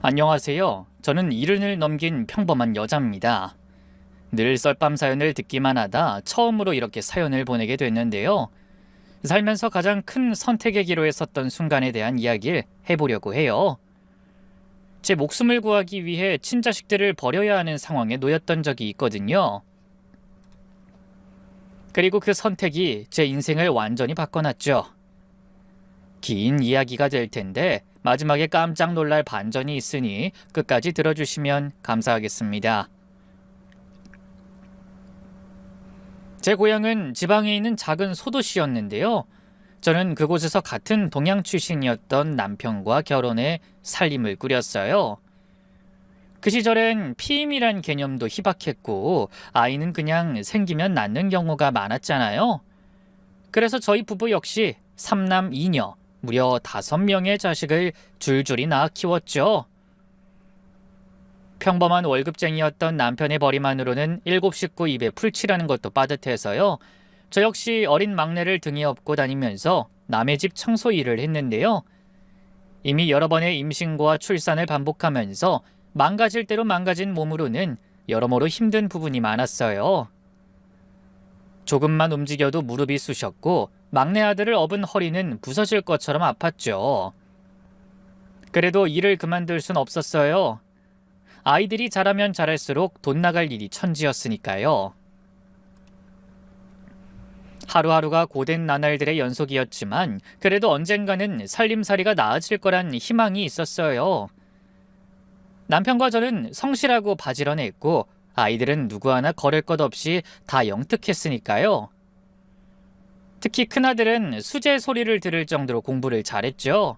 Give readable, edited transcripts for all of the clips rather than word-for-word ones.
안녕하세요. 저는 70을 넘긴 평범한 여자입니다. 늘 썰밤 사연을 듣기만 하다 처음으로 이렇게 사연을 보내게 됐는데요. 살면서 가장 큰 선택의 기로에 섰던 순간에 대한 이야기를 해보려고 해요. 제 목숨을 구하기 위해 친자식들을 버려야 하는 상황에 놓였던 적이 있거든요. 그리고 그 선택이 제 인생을 완전히 바꿔놨죠. 긴 이야기가 될 텐데 마지막에 깜짝 놀랄 반전이 있으니 끝까지 들어주시면 감사하겠습니다. 제 고향은 지방에 있는 작은 소도시였는데요. 저는 그곳에서 같은 동양 출신이었던 남편과 결혼해 살림을 꾸렸어요. 그 시절엔 피임이란 개념도 희박했고 아이는 그냥 생기면 낳는 경우가 많았잖아요. 그래서 저희 부부 역시 3남 2녀 무려 5명의 자식을 줄줄이 낳아 키웠죠. 평범한 월급쟁이였던 남편의 벌이만으로는 7식구 입에 풀칠하는 것도 빠듯해서요. 저 역시 어린 막내를 등에 업고 다니면서 남의 집 청소 일을 했는데요. 이미 여러 번의 임신과 출산을 반복하면서 망가질 대로 망가진 몸으로는 여러모로 힘든 부분이 많았어요. 조금만 움직여도 무릎이 쑤셨고 막내 아들을 업은 허리는 부서질 것처럼 아팠죠. 그래도 일을 그만둘 순 없었어요. 아이들이 자라면 자랄수록 돈 나갈 일이 천지였으니까요. 하루하루가 고된 나날들의 연속이었지만 그래도 언젠가는 살림살이가 나아질 거란 희망이 있었어요. 남편과 저는 성실하고 바지런했고 아이들은 누구 하나 거를 것 없이 다 영특했으니까요. 특히 큰아들은 수제 소리를 들을 정도로 공부를 잘했죠.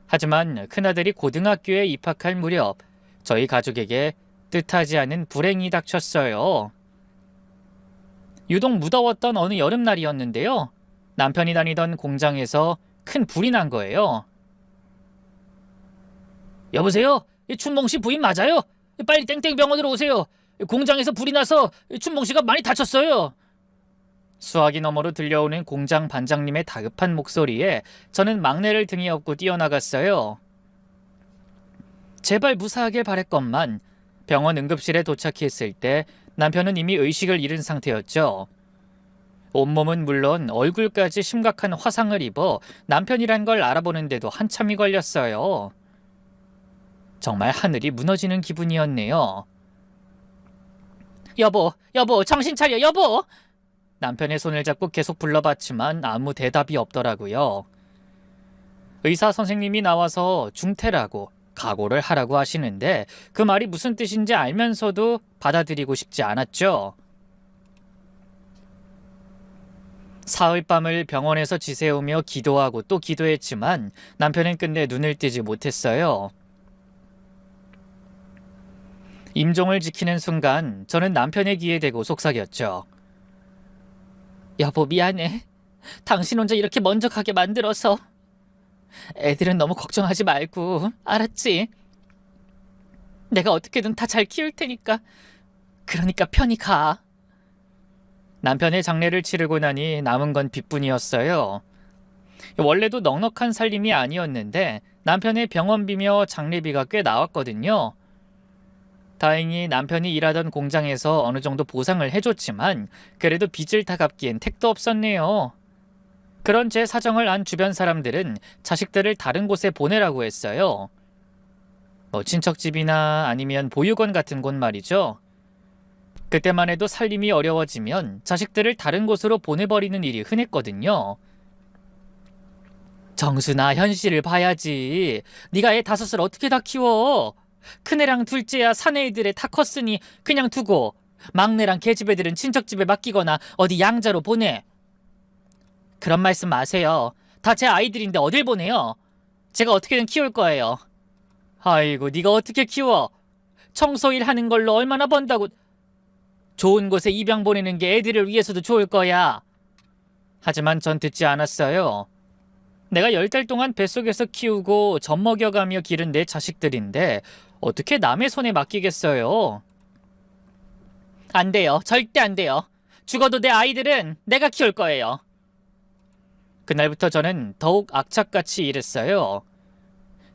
하지만 큰아들이 고등학교에 입학할 무렵 저희 가족에게 뜻하지 않은 불행이 닥쳤어요. 유독 무더웠던 어느 여름날이었는데요. 남편이 다니던 공장에서 큰 불이 난 거예요. 여보세요? 춘봉씨 부인 맞아요? 빨리 땡땡병원으로 오세요. 공장에서 불이 나서 춘봉씨가 많이 다쳤어요. 수화기 너머로 들려오는 공장 반장님의 다급한 목소리에 저는 막내를 등에 업고 뛰어나갔어요. 제발 무사하길 바랬건만 병원 응급실에 도착했을 때 남편은 이미 의식을 잃은 상태였죠. 온몸은 물론 얼굴까지 심각한 화상을 입어 남편이란 걸 알아보는데도 한참이 걸렸어요. 정말 하늘이 무너지는 기분이었네요. 여보, 정신 차려, 여보! 남편의 손을 잡고 계속 불러봤지만 아무 대답이 없더라고요. 의사 선생님이 나와서 중태라고 각오를 하라고 하시는데 그 말이 무슨 뜻인지 알면서도 받아들이고 싶지 않았죠. 사흘밤을 병원에서 지새우며 기도하고 또 기도했지만 남편은 끝내 눈을 뜨지 못했어요. 임종을 지키는 순간 저는 남편의 귀에 대고 속삭였죠. 여보 미안해. 당신 혼자 이렇게 먼저 가게 만들어서. 애들은 너무 걱정하지 말고 알았지? 내가 어떻게든 다 잘 키울 테니까. 그러니까 편히 가. 남편의 장례를 치르고 나니 남은 건 빚뿐이었어요. 원래도 넉넉한 살림이 아니었는데 남편의 병원비며 장례비가 꽤 나왔거든요. 다행히 남편이 일하던 공장에서 어느 정도 보상을 해줬지만 그래도 빚을 다 갚기엔 택도 없었네요. 그런 제 사정을 안 주변 사람들은 자식들을 다른 곳에 보내라고 했어요. 친척집이나 아니면 보육원 같은 곳 말이죠. 그때만 해도 살림이 어려워지면 자식들을 다른 곳으로 보내버리는 일이 흔했거든요. 정순아, 현실을 봐야지. 네가 애 5을 어떻게 다 키워? 큰애랑 둘째야 사내애들에 다 컸으니 그냥 두고 막내랑 계집애들은 친척집에 맡기거나 어디 양자로 보내. 그런 말씀 마세요. 다 제 아이들인데 어딜 보내요? 제가 어떻게든 키울 거예요. 아이고, 네가 어떻게 키워? 청소일 하는 걸로 얼마나 번다고. 좋은 곳에 입양 보내는 게 애들을 위해서도 좋을 거야. 하지만 전 듣지 않았어요. 내가 10달 동안 뱃속에서 키우고 젖 먹여가며 기른 내 자식들인데 어떻게 남의 손에 맡기겠어요? 안 돼요. 절대 안 돼요. 죽어도 내 아이들은 내가 키울 거예요. 그날부터 저는 더욱 악착같이 일했어요.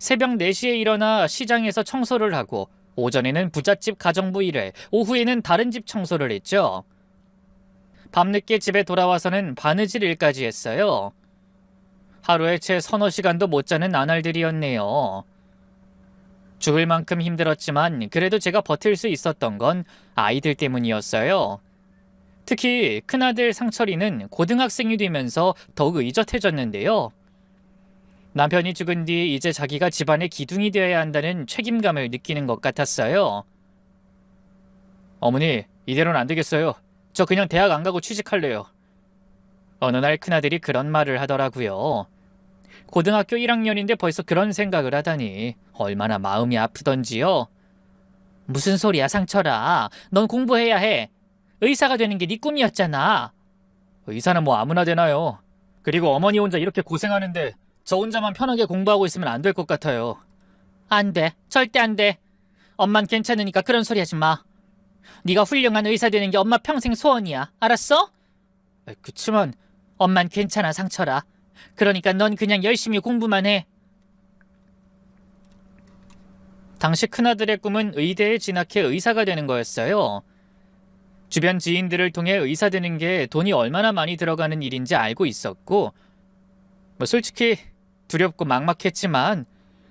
새벽 4시에 일어나 시장에서 청소를 하고 오전에는 부잣집 가정부 일에, 오후에는 다른 집 청소를 했죠. 밤늦게 집에 돌아와서는 바느질 일까지 했어요. 하루에 채 서너 시간도 못 자는 나날들이었네요. 죽을 만큼 힘들었지만 그래도 제가 버틸 수 있었던 건 아이들 때문이었어요. 특히 큰아들 상철이는 고등학생이 되면서 더욱 의젓해졌는데요. 남편이 죽은 뒤 이제 자기가 집안의 기둥이 되어야 한다는 책임감을 느끼는 것 같았어요. 어머니, 이대로는 안 되겠어요. 저 그냥 대학 안 가고 취직할래요. 어느 날 큰아들이 그런 말을 하더라고요. 고등학교 1학년인데 벌써 그런 생각을 하다니 얼마나 마음이 아프던지요. 무슨 소리야, 상철아. 넌 공부해야 해. 의사가 되는 게 네 꿈이었잖아. 의사는 뭐 아무나 되나요. 그리고 어머니 혼자 이렇게 고생하는데 저 혼자만 편하게 공부하고 있으면 안 될 것 같아요. 안 돼. 절대 안 돼. 엄만 괜찮으니까 그런 소리 하지 마. 네가 훌륭한 의사 되는 게 엄마 평생 소원이야. 알았어? 그치만 엄만 괜찮아, 상철아. 그러니까 넌 그냥 열심히 공부만 해. 당시 큰아들의 꿈은 의대에 진학해 의사가 되는 거였어요. 주변 지인들을 통해 의사 되는 게 돈이 얼마나 많이 들어가는 일인지 알고 있었고, 솔직히 두렵고 막막했지만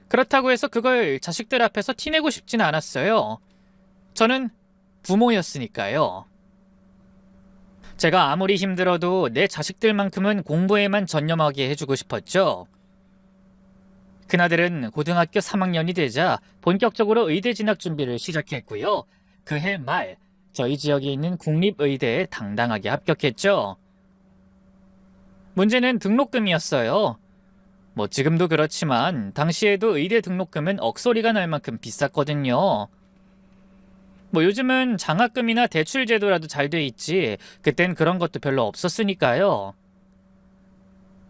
그렇다고 해서 그걸 자식들 앞에서 티내고 싶진 않았어요. 저는 부모였으니까요. 제가 아무리 힘들어도 내 자식들만큼은 공부에만 전념하게 해주고 싶었죠. 큰아들은 고등학교 3학년이 되자 본격적으로 의대 진학 준비를 시작했고요. 그해 말 저희 지역에 있는 국립의대에 당당하게 합격했죠. 문제는 등록금이었어요. 지금도 그렇지만 당시에도 의대 등록금은 억소리가 날 만큼 비쌌거든요. 요즘은 장학금이나 대출 제도라도 잘 돼 있지 그땐 그런 것도 별로 없었으니까요.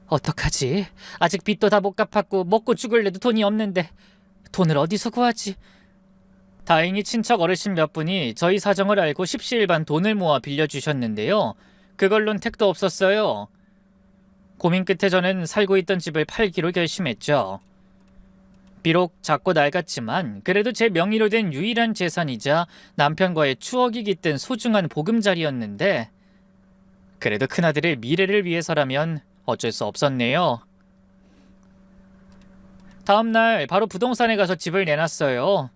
어떡하지? 아직 빚도 다 못 갚았고 먹고 죽을래도 돈이 없는데 돈을 어디서 구하지? 다행히 친척 어르신 몇 분이 저희 사정을 알고 십시일반 돈을 모아 빌려주셨는데요. 그걸론 택도 없었어요. 고민 끝에 저는 살고 있던 집을 팔기로 결심했죠. 비록 작고 낡았지만 그래도 제 명의로 된 유일한 재산이자 남편과의 추억이 깃든 소중한 보금자리였는데 그래도 큰아들의 미래를 위해서라면 어쩔 수 없었네요. 다음날 바로 부동산에 가서 집을 내놨어요.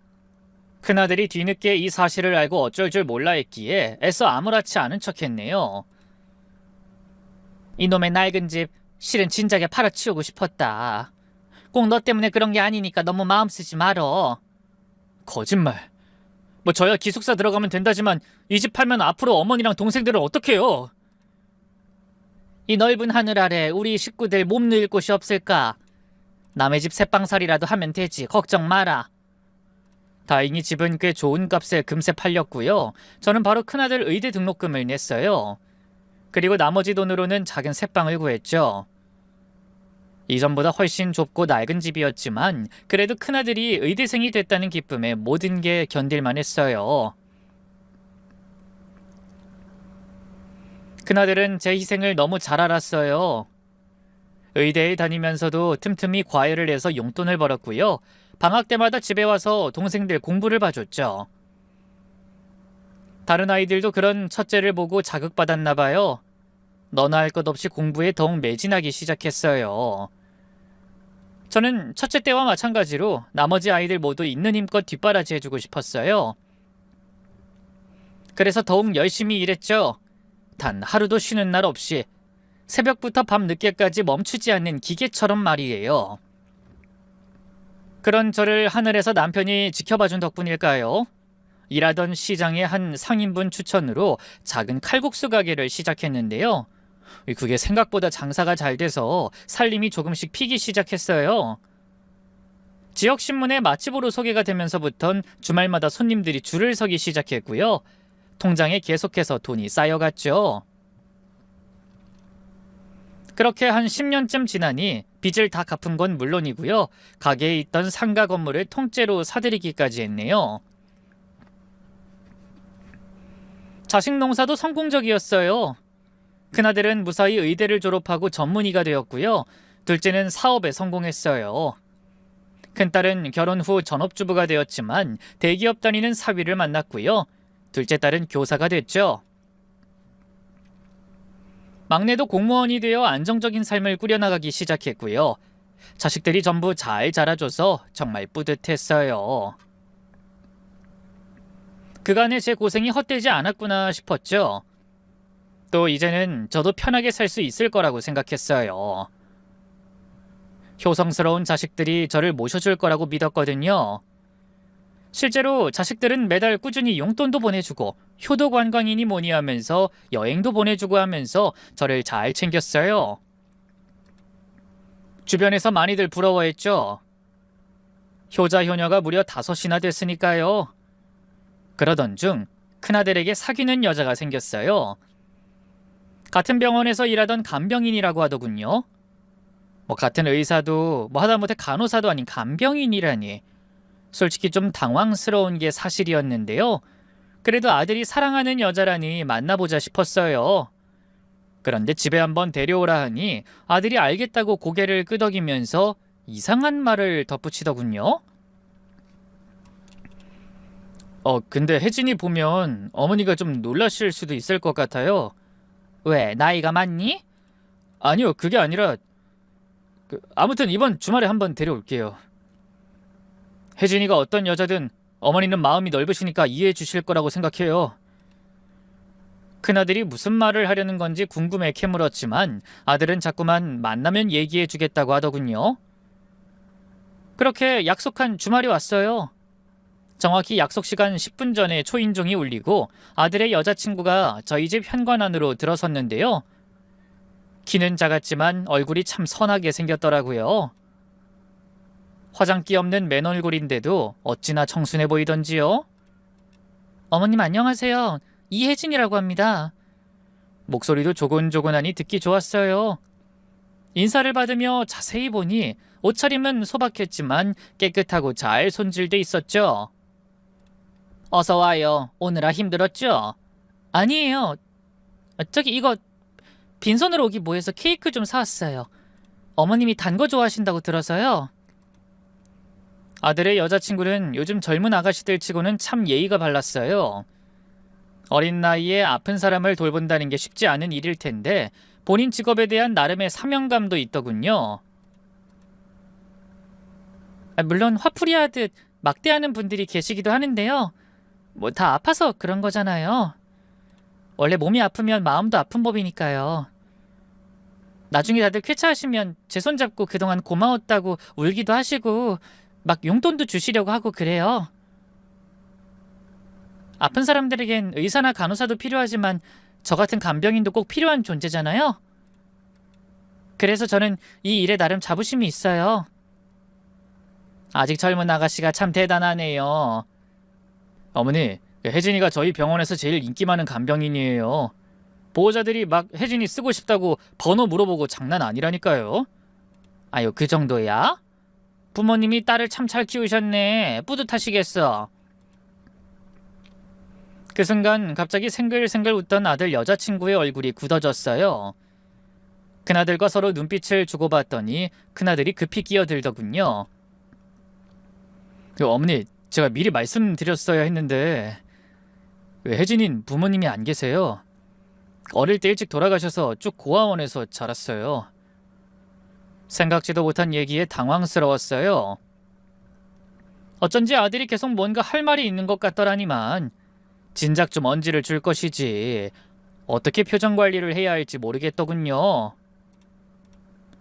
큰아들이 뒤늦게 이 사실을 알고 어쩔 줄 몰라 했기에 애써 아무렇지 않은 척했네요. 이놈의 낡은 집 실은 진작에 팔아치우고 싶었다. 꼭 너 때문에 그런 게 아니니까 너무 마음 쓰지 말어. 거짓말. 저야 기숙사 들어가면 된다지만 이 집 팔면 앞으로 어머니랑 동생들을 어떡해요? 이 넓은 하늘 아래 우리 식구들 몸 누일 곳이 없을까? 남의 집 새빵살이라도 하면 되지. 걱정 마라. 다행히 집은 꽤 좋은 값에 금세 팔렸고요. 저는 바로 큰아들 의대 등록금을 냈어요. 그리고 나머지 돈으로는 작은 새빵을 구했죠. 이전보다 훨씬 좁고 낡은 집이었지만 그래도 큰아들이 의대생이 됐다는 기쁨에 모든 게 견딜만 했어요. 큰아들은 제 희생을 너무 잘 알았어요. 의대에 다니면서도 틈틈이 과외를 해서 용돈을 벌었고요. 방학 때마다 집에 와서 동생들 공부를 봐줬죠. 다른 아이들도 그런 첫째를 보고 자극받았나 봐요. 너나 할 것 없이 공부에 더욱 매진하기 시작했어요. 저는 첫째 때와 마찬가지로 나머지 아이들 모두 있는 힘껏 뒷바라지 해주고 싶었어요. 그래서 더욱 열심히 일했죠. 단 하루도 쉬는 날 없이 새벽부터 밤 늦게까지 멈추지 않는 기계처럼 말이에요. 그런 저를 하늘에서 남편이 지켜봐준 덕분일까요? 일하던 시장의 한 상인분 추천으로 작은 칼국수 가게를 시작했는데요. 그게 생각보다 장사가 잘 돼서 살림이 조금씩 피기 시작했어요. 지역신문에 맛집으로 소개가 되면서부턴 주말마다 손님들이 줄을 서기 시작했고요. 통장에 계속해서 돈이 쌓여갔죠. 그렇게 한 10년쯤 지나니 빚을 다 갚은 건 물론이고요. 가게에 있던 상가 건물을 통째로 사들이기까지 했네요. 자식 농사도 성공적이었어요. 큰아들은 무사히 의대를 졸업하고 전문의가 되었고요. 둘째는 사업에 성공했어요. 큰딸은 결혼 후 전업주부가 되었지만 대기업 다니는 사위를 만났고요. 둘째 딸은 교사가 됐죠. 막내도 공무원이 되어 안정적인 삶을 꾸려나가기 시작했고요. 자식들이 전부 잘 자라줘서 정말 뿌듯했어요. 그간의 제 고생이 헛되지 않았구나 싶었죠. 또 이제는 저도 편하게 살 수 있을 거라고 생각했어요. 효성스러운 자식들이 저를 모셔줄 거라고 믿었거든요. 실제로 자식들은 매달 꾸준히 용돈도 보내주고 효도 관광이니 뭐니 하면서 여행도 보내주고 하면서 저를 잘 챙겼어요. 주변에서 많이들 부러워했죠. 효자 효녀가 무려 5이나 됐으니까요. 그러던 중 큰아들에게 사귀는 여자가 생겼어요. 같은 병원에서 일하던 간병인이라고 하더군요. 같은 의사도 하다못해 간호사도 아닌 간병인이라니. 솔직히 좀 당황스러운 게 사실이었는데요. 그래도 아들이 사랑하는 여자라니 만나보자 싶었어요. 그런데 집에 한번 데려오라 하니 아들이 알겠다고 고개를 끄덕이면서 이상한 말을 덧붙이더군요. 근데 혜진이 보면 어머니가 좀 놀라실 수도 있을 것 같아요. 왜, 나이가 많니? 아니요, 그게 아니라 아무튼 이번 주말에 한번 데려올게요. 혜진이가 어떤 여자든 어머니는 마음이 넓으시니까 이해해 주실 거라고 생각해요. 큰아들이 무슨 말을 하려는 건지 궁금해 캐물었지만 아들은 자꾸만 만나면 얘기해 주겠다고 하더군요. 그렇게 약속한 주말이 왔어요. 정확히 약속 시간 10분 전에 초인종이 울리고 아들의 여자친구가 저희 집 현관 안으로 들어섰는데요. 키는 작았지만 얼굴이 참 선하게 생겼더라고요. 화장기 없는 맨 얼굴인데도 어찌나 청순해 보이던지요. 어머님 안녕하세요. 이혜진이라고 합니다. 목소리도 조곤조곤하니 듣기 좋았어요. 인사를 받으며 자세히 보니 옷차림은 소박했지만 깨끗하고 잘 손질돼 있었죠. 어서 와요. 오느라 힘들었죠? 아니에요. 저기 이거 빈손으로 오기 뭐해서 케이크 좀 사왔어요. 어머님이 단 거 좋아하신다고 들어서요. 아들의 여자친구는 요즘 젊은 아가씨들 치고는 참 예의가 발랐어요. 어린 나이에 아픈 사람을 돌본다는 게 쉽지 않은 일일 텐데 본인 직업에 대한 나름의 사명감도 있더군요. 물론 화풀이하듯 막대하는 분들이 계시기도 하는데요. 다 아파서 그런 거잖아요. 원래 몸이 아프면 마음도 아픈 법이니까요. 나중에 다들 쾌차하시면 제 손잡고 그동안 고마웠다고 울기도 하시고 막 용돈도 주시려고 하고 그래요. 아픈 사람들에겐 의사나 간호사도 필요하지만 저 같은 간병인도 꼭 필요한 존재잖아요. 그래서 저는 이 일에 나름 자부심이 있어요. 아직 젊은 아가씨가 참 대단하네요. 어머니, 혜진이가 저희 병원에서 제일 인기 많은 간병인이에요. 보호자들이 막 혜진이 쓰고 싶다고 번호 물어보고 장난 아니라니까요. 아유, 그 정도야? 부모님이 딸을 참 잘 키우셨네. 뿌듯하시겠어. 그 순간 갑자기 생글생글 웃던 아들 여자친구의 얼굴이 굳어졌어요. 큰아들과 서로 눈빛을 주고받더니 큰아들이 급히 끼어들더군요. 어머니, 제가 미리 말씀드렸어야 했는데 왜 혜진인 부모님이 안 계세요? 어릴 때 일찍 돌아가셔서 쭉 고아원에서 자랐어요. 생각지도 못한 얘기에 당황스러웠어요. 어쩐지 아들이 계속 뭔가 할 말이 있는 것 같더라니만 진작 좀 언지를 줄 것이지 어떻게 표정 관리를 해야 할지 모르겠더군요.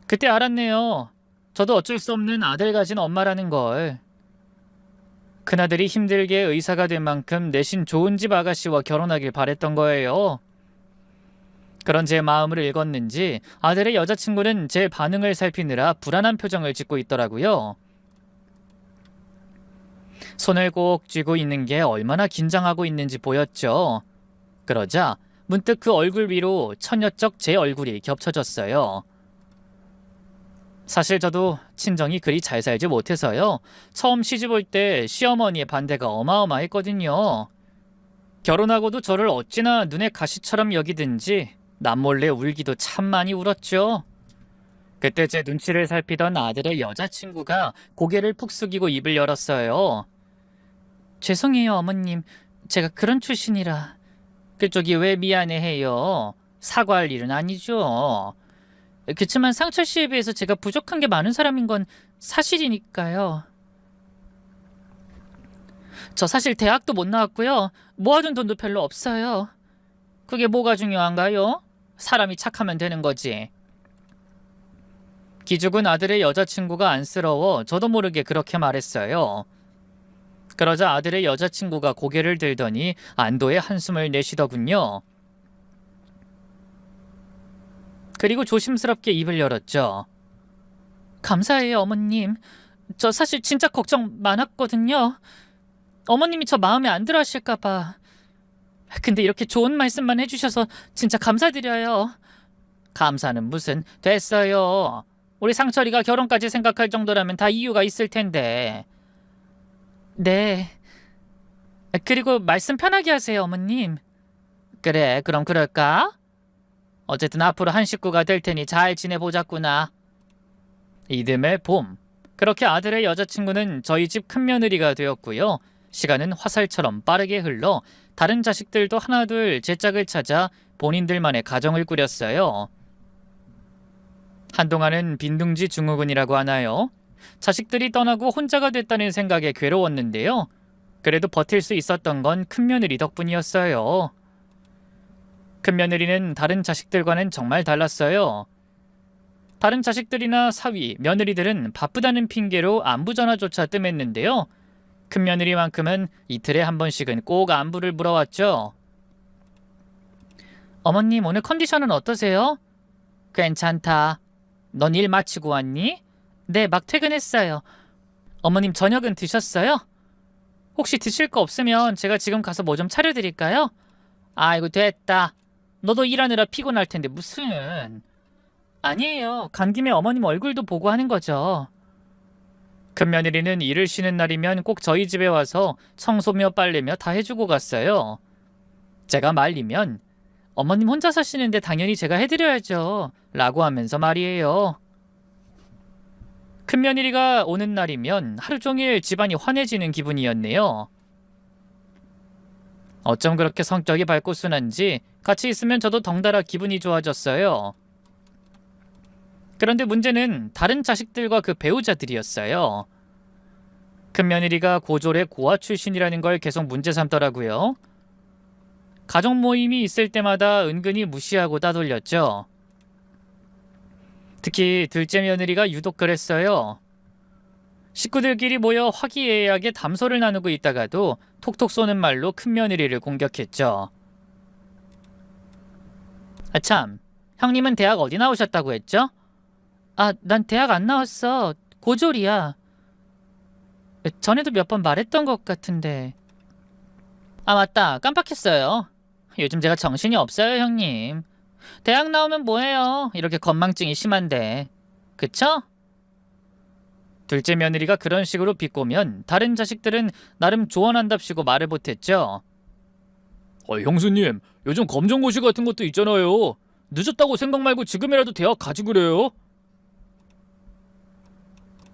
그때 알았네요. 저도 어쩔 수 없는 아들 가진 엄마라는 걸. 큰아들이 힘들게 의사가 된 만큼 내신 좋은 집 아가씨와 결혼하길 바랬던 거예요. 그런 제 마음을 읽었는지 아들의 여자친구는 제 반응을 살피느라 불안한 표정을 짓고 있더라고요. 손을 꼭 쥐고 있는 게 얼마나 긴장하고 있는지 보였죠. 그러자 문득 그 얼굴 위로 처녀쩍 제 얼굴이 겹쳐졌어요. 사실 저도 친정이 그리 잘 살지 못해서요. 처음 시집 올 때 시어머니의 반대가 어마어마했거든요. 결혼하고도 저를 어찌나 눈에 가시처럼 여기든지 남몰래 울기도 참 많이 울었죠. 그때 제 눈치를 살피던 아들의 여자친구가 고개를 푹 숙이고 입을 열었어요. 죄송해요, 어머님. 제가 그런 출신이라. 그쪽이 왜 미안해해요? 사과할 일은 아니죠. 그치만 상철 씨에 비해서 제가 부족한 게 많은 사람인 건 사실이니까요. 저 사실 대학도 못 나왔고요. 모아둔 돈도 별로 없어요. 그게 뭐가 중요한가요? 사람이 착하면 되는 거지. 기죽은 아들의 여자친구가 안쓰러워 저도 모르게 그렇게 말했어요. 그러자 아들의 여자친구가 고개를 들더니 안도의 한숨을 내쉬더군요. 그리고 조심스럽게 입을 열었죠. 감사해요, 어머님. 저 사실 진짜 걱정 많았거든요. 어머님이 저 마음에 안 들어 하실까 봐. 근데 이렇게 좋은 말씀만 해주셔서 진짜 감사드려요. 감사는 무슨, 됐어요. 우리 상철이가 결혼까지 생각할 정도라면 다 이유가 있을 텐데. 네. 그리고 말씀 편하게 하세요, 어머님. 그래, 그럼 그럴까? 어쨌든 앞으로 한 식구가 될 테니 잘 지내보자꾸나. 이듬해 봄. 그렇게 아들의 여자친구는 저희 집 큰며느리가 되었고요. 시간은 화살처럼 빠르게 흘러 다른 자식들도 하나둘 제 짝을 찾아 본인들만의 가정을 꾸렸어요. 한동안은 빈둥지 증후군이라고 하나요? 자식들이 떠나고 혼자가 됐다는 생각에 괴로웠는데요. 그래도 버틸 수 있었던 건 큰며느리 덕분이었어요. 큰며느리는 다른 자식들과는 정말 달랐어요. 다른 자식들이나 사위, 며느리들은 바쁘다는 핑계로 안부 전화조차 뜸했는데요. 큰며느리만큼은 이틀에 한 번씩은 꼭 안부를 물어왔죠. 어머님, 오늘 컨디션은 어떠세요? 괜찮다. 넌 일 마치고 왔니? 네, 막 퇴근했어요. 어머님, 저녁은 드셨어요? 혹시 드실 거 없으면 제가 지금 가서 뭐 좀 차려드릴까요? 아이고, 됐다. 너도 일하느라 피곤할 텐데 무슨... 아니에요. 간 김에 어머님 얼굴도 보고 하는 거죠. 큰며느리는 일을 쉬는 날이면 꼭 저희 집에 와서 청소며 빨래며 다 해주고 갔어요. 제가 말리면 어머님 혼자 사시는데 당연히 제가 해드려야죠 라고 하면서 말이에요. 큰며느리가 오는 날이면 하루 종일 집안이 환해지는 기분이었네요. 어쩜 그렇게 성격이 밝고 순한지 같이 있으면 저도 덩달아 기분이 좋아졌어요. 그런데 문제는 다른 자식들과 그 배우자들이었어요. 큰며느리가 고졸의 고아 출신이라는 걸 계속 문제 삼더라고요. 가족 모임이 있을 때마다 은근히 무시하고 따돌렸죠. 특히 둘째 며느리가 유독 그랬어요. 식구들끼리 모여 화기애애하게 담소를 나누고 있다가도 톡톡 쏘는 말로 큰며느리를 공격했죠. 아참, 형님은 대학 어디 나오셨다고 했죠? 아, 난 대학 안 나왔어. 고졸이야. 전에도 몇 번 말했던 것 같은데. 아, 맞다. 깜빡했어요. 요즘 제가 정신이 없어요, 형님. 대학 나오면 뭐해요? 이렇게 건망증이 심한데. 그쵸? 둘째 며느리가 그런 식으로 비꼬면 다른 자식들은 나름 조언한답시고 말을 못했죠. 형수님, 요즘 검정고시 같은 것도 있잖아요. 늦었다고 생각 말고 지금이라도 대학 가지 그래요?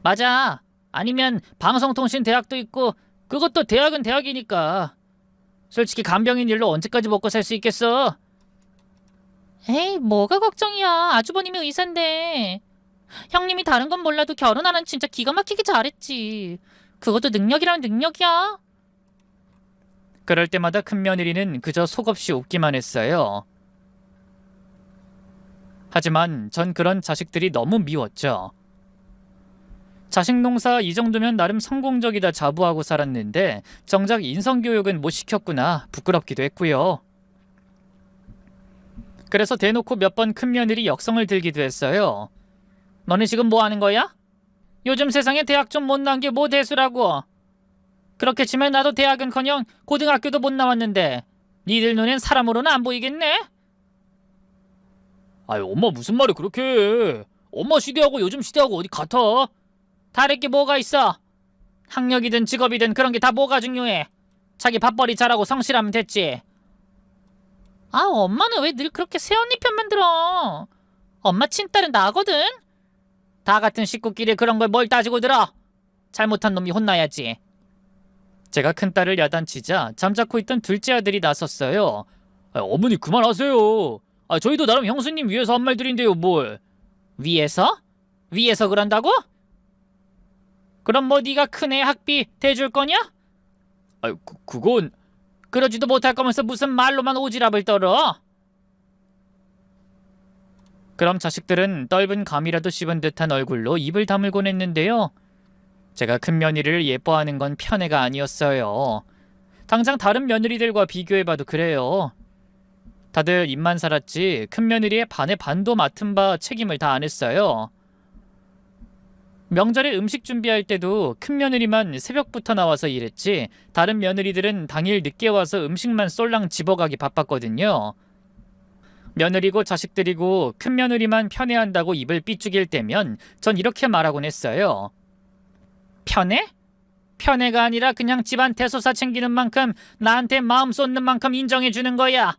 맞아. 아니면 방송통신대학도 있고 그것도 대학은 대학이니까. 솔직히 간병인 일로 언제까지 먹고 살 수 있겠어? 에이, 뭐가 걱정이야. 아주버님이 의사인데. 형님이 다른 건 몰라도 결혼하는 진짜 기가 막히게 잘했지. 그것도 능력이란 능력이야. 그럴 때마다 큰며느리는 그저 속없이 웃기만 했어요. 하지만 전 그런 자식들이 너무 미웠죠. 자식 농사 이 정도면 나름 성공적이다 자부하고 살았는데 정작 인성교육은 못 시켰구나 부끄럽기도 했고요. 그래서 대놓고 몇 번 큰며느리 역성을 들기도 했어요. 너네 지금 뭐 하는 거야? 요즘 세상에 대학 좀 못 나온 게 뭐 대수라고. 그렇게 치면 나도 대학은커녕 고등학교도 못 나왔는데 니들 눈엔 사람으로는 안 보이겠네? 아유, 엄마 무슨 말을 그렇게 해. 엄마 시대하고 요즘 시대하고 어디 같아? 다를 게 뭐가 있어? 학력이든 직업이든 그런 게 다 뭐가 중요해? 자기 밥벌이 잘하고 성실하면 됐지. 아, 엄마는 왜 늘 그렇게 새언니 편만 들어? 엄마 친딸은 나거든? 다 같은 식구끼리 그런 걸 뭘 따지고 들어. 잘못한 놈이 혼나야지. 제가 큰딸을 야단치자 잠자코 있던 둘째 아들이 나섰어요. 어머니 그만하세요. 저희도 나름 형수님 위해서 한 말들인데요 뭘. 위해서? 위해서 그런다고? 그럼 뭐 네가 큰애 학비 대줄 거냐? 그건... 그러지도 못할 거면서 무슨 말로만 오지랖을 떨어? 그럼 자식들은 떫은 감이라도 씹은 듯한 얼굴로 입을 다물곤 했는데요. 제가 큰 며느리를 예뻐하는 건 편애가 아니었어요. 당장 다른 며느리들과 비교해봐도 그래요. 다들 입만 살았지 큰 며느리의 반의 반도 맡은 바 책임을 다 안 했어요. 명절에 음식 준비할 때도 큰 며느리만 새벽부터 나와서 일했지 다른 며느리들은 당일 늦게 와서 음식만 쏠랑 집어가기 바빴거든요. 며느리고 자식들이고 큰 며느리만 편애한다고 입을 삐죽일 때면 전 이렇게 말하곤 했어요. 편애? 편애가 아니라 그냥 집안 대소사 챙기는 만큼 나한테 마음 쏟는 만큼 인정해주는 거야.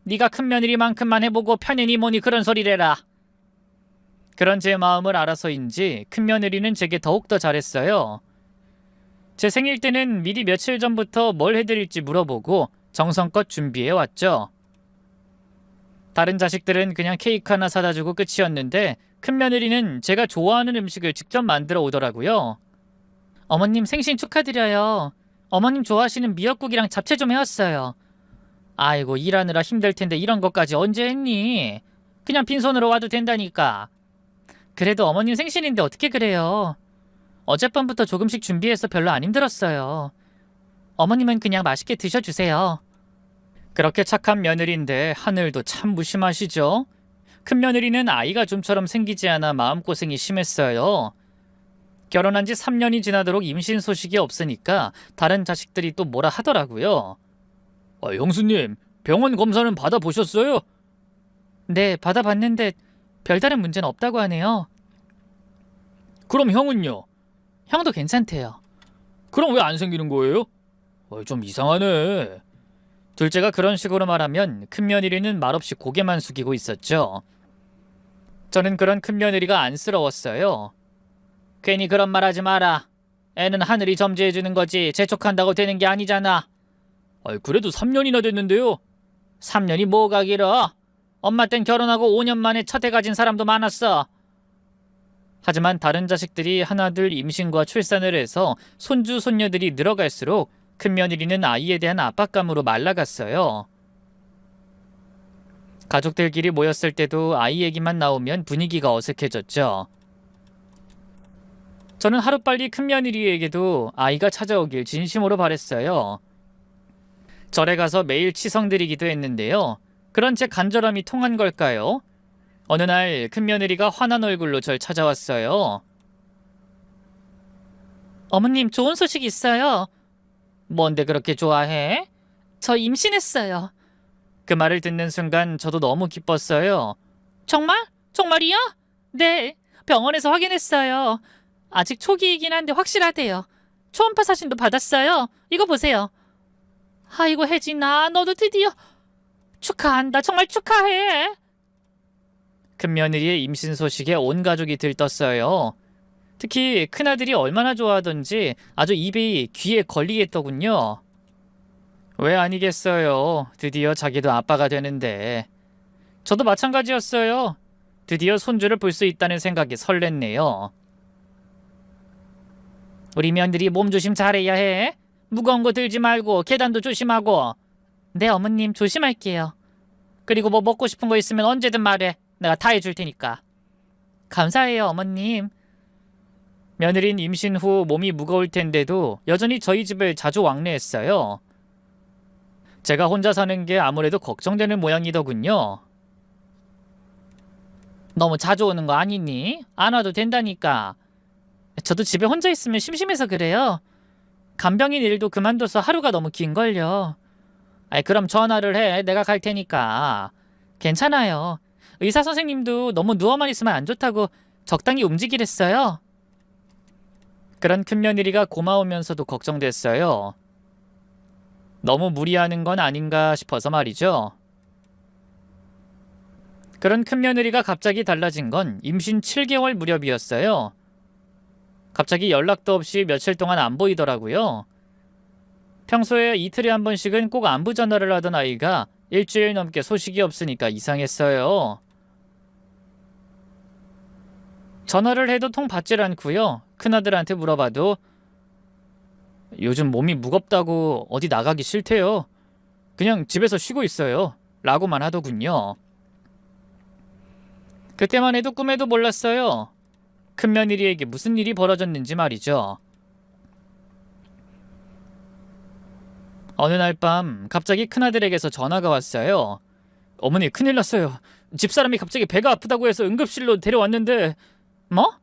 네가 큰 며느리만큼만 해보고 편애니 뭐니 그런 소리래라. 그런 제 마음을 알아서인지 큰 며느리는 제게 더욱더 잘했어요. 제 생일 때는 미리 며칠 전부터 뭘 해드릴지 물어보고 정성껏 준비해왔죠. 다른 자식들은 그냥 케이크 하나 사다 주고 끝이었는데 큰 며느리는 제가 좋아하는 음식을 직접 만들어 오더라고요. 어머님 생신 축하드려요. 어머님 좋아하시는 미역국이랑 잡채 좀 해왔어요. 아이고 일하느라 힘들 텐데 이런 것까지 언제 했니? 그냥 빈손으로 와도 된다니까. 그래도 어머님 생신인데 어떻게 그래요? 어젯밤부터 조금씩 준비해서 별로 안 힘들었어요. 어머님은 그냥 맛있게 드셔주세요. 그렇게 착한 며느리인데 하늘도 참 무심하시죠? 큰 며느리는 아이가 좀처럼 생기지 않아 마음고생이 심했어요. 결혼한 지 3년이 지나도록 임신 소식이 없으니까 다른 자식들이 또 뭐라 하더라고요. 형수님, 병원 검사는 받아보셨어요? 네, 받아봤는데 별다른 문제는 없다고 하네요. 그럼 형은요? 형도 괜찮대요. 그럼 왜 안 생기는 거예요? 좀 이상하네. 둘째가 그런 식으로 말하면 큰며느리는 말없이 고개만 숙이고 있었죠. 저는 그런 큰며느리가 안쓰러웠어요. 괜히 그런 말 하지 마라. 애는 하늘이 점지해주는 거지 재촉한다고 되는 게 아니잖아. 그래도 3년이나 됐는데요. 3년이 뭐가 길어? 엄마 땐 결혼하고 5년 만에 첫 애 가진 사람도 많았어. 하지만 다른 자식들이 하나둘 임신과 출산을 해서 손주 손녀들이 늘어갈수록 큰며느리는 아이에 대한 압박감으로 말라갔어요. 가족들끼리 모였을 때도 아이 얘기만 나오면 분위기가 어색해졌죠. 저는 하루빨리 큰며느리에게도 아이가 찾아오길 진심으로 바랬어요. 절에 가서 매일 치성드리기도 했는데요. 그런 제 간절함이 통한 걸까요? 어느 날 큰며느리가 화난 얼굴로 절 찾아왔어요. 어머님 좋은 소식 있어요. 뭔데 그렇게 좋아해? 저 임신했어요. 그 말을 듣는 순간 저도 너무 기뻤어요. 정말? 정말이야? 네, 병원에서 확인했어요. 아직 초기이긴 한데 확실하대요. 초음파 사진도 받았어요. 이거 보세요. 아이고 혜진아, 너도 드디어... 축하한다. 정말 축하해. 큰며느리의 임신 소식에 온 가족이 들떴어요. 특히 큰아들이 얼마나 좋아하던지 아주 입이 귀에 걸리겠더군요. 왜 아니겠어요. 드디어 자기도 아빠가 되는데. 저도 마찬가지였어요. 드디어 손주를 볼 수 있다는 생각이 설렜네요. 우리 며느리 몸조심 잘해야 해. 무거운 거 들지 말고 계단도 조심하고. 네 어머님 조심할게요. 그리고 뭐 먹고 싶은 거 있으면 언제든 말해. 내가 다 해줄 테니까. 감사해요 어머님. 며느린 임신 후 몸이 무거울 텐데도 여전히 저희 집을 자주 왕래했어요. 제가 혼자 사는 게 아무래도 걱정되는 모양이더군요. 너무 자주 오는 거 아니니? 안 와도 된다니까. 저도 집에 혼자 있으면 심심해서 그래요. 간병인 일도 그만둬서 하루가 너무 긴걸요. 그럼 전화를 해. 내가 갈 테니까. 괜찮아요. 의사 선생님도 너무 누워만 있으면 안 좋다고 적당히 움직이랬어요. 그런 큰며느리가 고마우면서도 걱정됐어요. 너무 무리하는 건 아닌가 싶어서 말이죠. 그런 큰며느리가 갑자기 달라진 건 임신 7개월 무렵이었어요. 갑자기 연락도 없이 며칠 동안 안 보이더라고요. 평소에 이틀에 한 번씩은 꼭 안부 전화를 하던 아이가 일주일 넘게 소식이 없으니까 이상했어요. 전화를 해도 통 받질 않고요. 큰아들한테 물어봐도 요즘 몸이 무겁다고 어디 나가기 싫대요. 그냥 집에서 쉬고 있어요. 라고만 하더군요. 그때만 해도 꿈에도 몰랐어요. 큰며느리에게 무슨 일이 벌어졌는지 말이죠. 어느 날 밤 갑자기 큰아들에게서 전화가 왔어요. 어머니, 큰일 났어요. 집사람이 갑자기 배가 아프다고 해서 응급실로 데려왔는데. 뭐?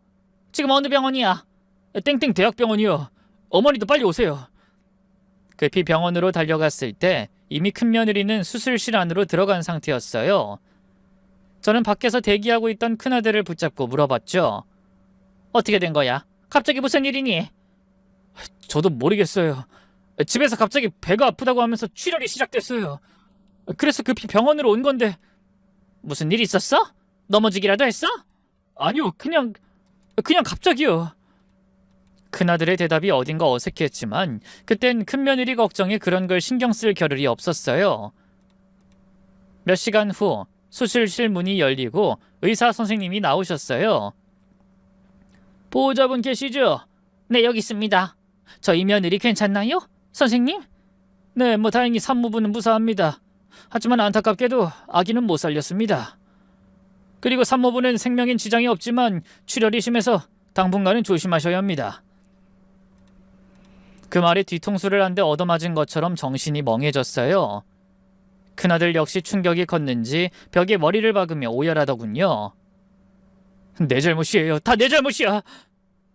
지금 어느 병원이야? 땡땡 대학병원이요. 어머니도 빨리 오세요. 급히 병원으로 달려갔을 때 이미 큰며느리는 수술실 안으로 들어간 상태였어요. 저는 밖에서 대기하고 있던 큰아들을 붙잡고 물어봤죠. 어떻게 된 거야? 갑자기 무슨 일이니? 저도 모르겠어요. 집에서 갑자기 배가 아프다고 하면서 출혈이 시작됐어요. 그래서 급히 병원으로 온 건데. 무슨 일 있었어? 넘어지기라도 했어? 아니요, 그냥 갑자기요. 큰아들의 대답이 어딘가 어색했지만 그땐 큰며느리 걱정에 그런 걸 신경 쓸 겨를이 없었어요. 몇 시간 후 수술실 문이 열리고 의사 선생님이 나오셨어요. 보호자분 계시죠? 네, 여기 있습니다. 저희 며느리 괜찮나요? 선생님? 네, 다행히 산모분은 무사합니다. 하지만 안타깝게도 아기는 못 살렸습니다. 그리고 산모분은 생명엔 지장이 없지만 출혈이 심해서 당분간은 조심하셔야 합니다. 그 말에 뒤통수를 한 대 얻어맞은 것처럼 정신이 멍해졌어요. 큰아들 역시 충격이 컸는지 벽에 머리를 박으며 오열하더군요. 내 잘못이에요. 다 내 잘못이야.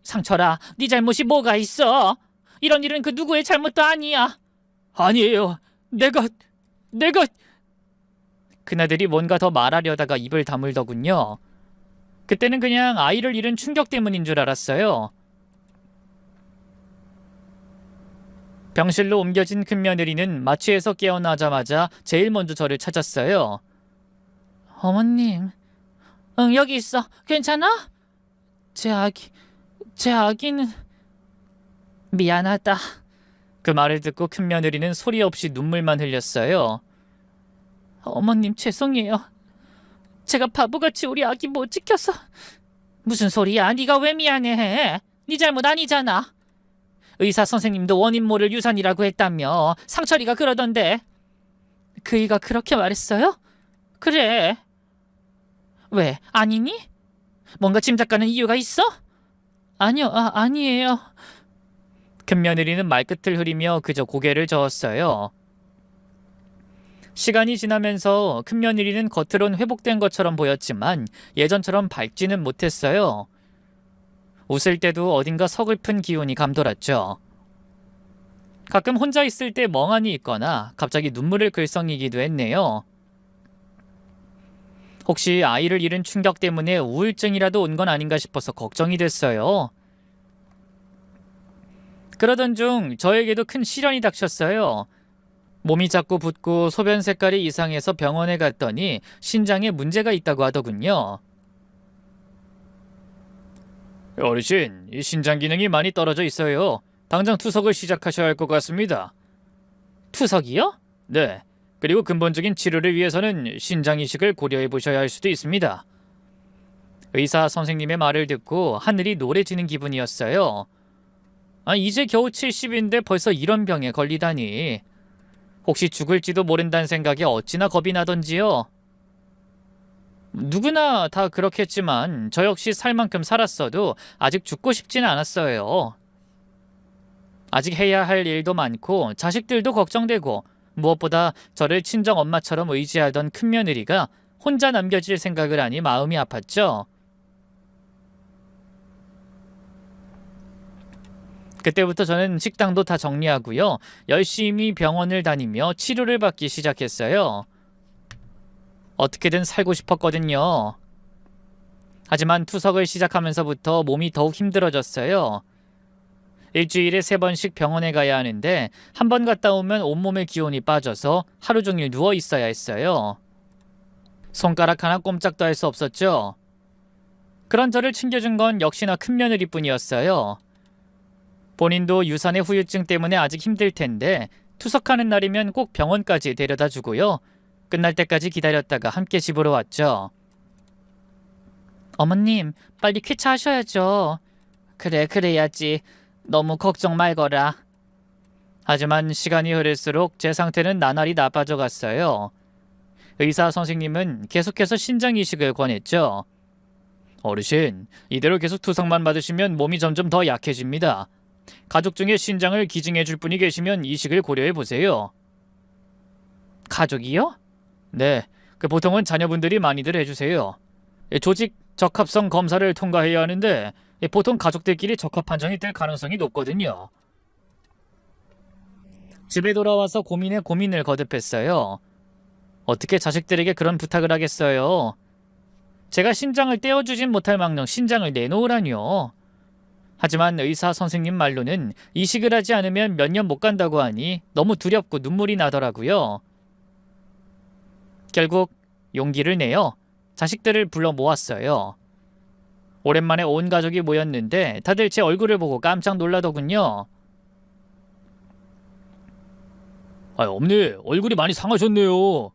상철아, 네 잘못이 뭐가 있어? 이런 일은 그 누구의 잘못도 아니야. 아니에요. 내가... 큰아들이 뭔가 더 말하려다가 입을 다물더군요. 그때는 그냥 아이를 잃은 충격 때문인 줄 알았어요. 병실로 옮겨진 큰며느리는 마취에서 깨어나자마자 제일 먼저 저를 찾았어요. 어머님, 응, 여기 있어. 괜찮아? 제 아기는... 미안하다. 그 말을 듣고 큰며느리는 소리 없이 눈물만 흘렸어요. 어머님, 죄송해요. 제가 바보같이 우리 아기 못 지켜서. 무슨 소리야? 네가 왜 미안해? 네 잘못 아니잖아. 의사 선생님도 원인 모를 유산이라고 했다며. 상철이가 그러던데. 그이가 그렇게 말했어요? 그래. 왜? 아니니? 뭔가 짐작가는 이유가 있어? 아니요, 아니에요. 큰며느리는 말끝을 흐리며 그저 고개를 저었어요. 시간이 지나면서 큰며느리는 겉으론 회복된 것처럼 보였지만 예전처럼 밝지는 못했어요. 웃을 때도 어딘가 서글픈 기운이 감돌았죠. 가끔 혼자 있을 때 멍하니 있거나 갑자기 눈물을 글썽이기도 했네요. 혹시 아이를 잃은 충격 때문에 우울증이라도 온 건 아닌가 싶어서 걱정이 됐어요. 그러던 중 저에게도 큰 시련이 닥쳤어요. 몸이 자꾸 붓고 소변 색깔이 이상해서 병원에 갔더니 신장에 문제가 있다고 하더군요. 어르신, 이 신장 기능이 많이 떨어져 있어요. 당장 투석을 시작하셔야 할 것 같습니다. 투석이요? 네. 그리고 근본적인 치료를 위해서는 신장 이식을 고려해 보셔야 할 수도 있습니다. 의사 선생님의 말을 듣고 하늘이 노래지는 기분이었어요. 이제 겨우 70인데 벌써 이런 병에 걸리다니. 혹시 죽을지도 모른다는 생각에 어찌나 겁이 나던지요. 누구나 다 그렇겠지만 저 역시 살 만큼 살았어도 아직 죽고 싶지는 않았어요. 아직 해야 할 일도 많고 자식들도 걱정되고 무엇보다 저를 친정 엄마처럼 의지하던 큰며느리가 혼자 남겨질 생각을 하니 마음이 아팠죠. 그때부터 저는 식당도 다 정리하고요. 열심히 병원을 다니며 치료를 받기 시작했어요. 어떻게든 살고 싶었거든요. 하지만 투석을 시작하면서부터 몸이 더욱 힘들어졌어요. 일주일에 3번씩 병원에 가야 하는데 한 번 갔다 오면 온몸의 기운이 빠져서 하루 종일 누워 있어야 했어요. 손가락 하나 꼼짝도 할 수 없었죠. 그런 저를 챙겨준 건 역시나 큰 며느리뿐이었어요. 본인도 유산의 후유증 때문에 아직 힘들 텐데 투석하는 날이면 꼭 병원까지 데려다 주고요. 끝날 때까지 기다렸다가 함께 집으로 왔죠. 어머님, 빨리 쾌차하셔야죠. 그래, 그래야지. 너무 걱정 말거라. 하지만 시간이 흐를수록 제 상태는 나날이 나빠져 갔어요. 의사 선생님은 계속해서 신장 이식을 권했죠. 어르신, 이대로 계속 투석만 받으시면 몸이 점점 더 약해집니다. 가족 중에 신장을 기증해 줄 분이 계시면 이식을 고려해 보세요. 가족이요? 네, 보통은 자녀분들이 많이들 해주세요. 조직 적합성 검사를 통과해야 하는데 보통 가족들끼리 적합 판정이 될 가능성이 높거든요. 집에 돌아와서 고민에 고민을 거듭했어요. 어떻게 자식들에게 그런 부탁을 하겠어요? 제가 신장을 떼어주진 못할 망정 신장을 내놓으라뇨. 하지만 의사 선생님 말로는 이식을 하지 않으면 몇 년 못 간다고 하니 너무 두렵고 눈물이 나더라고요. 결국 용기를 내어 자식들을 불러 모았어요. 오랜만에 온 가족이 모였는데 다들 제 얼굴을 보고 깜짝 놀라더군요. 어머니, 얼굴이 많이 상하셨네요.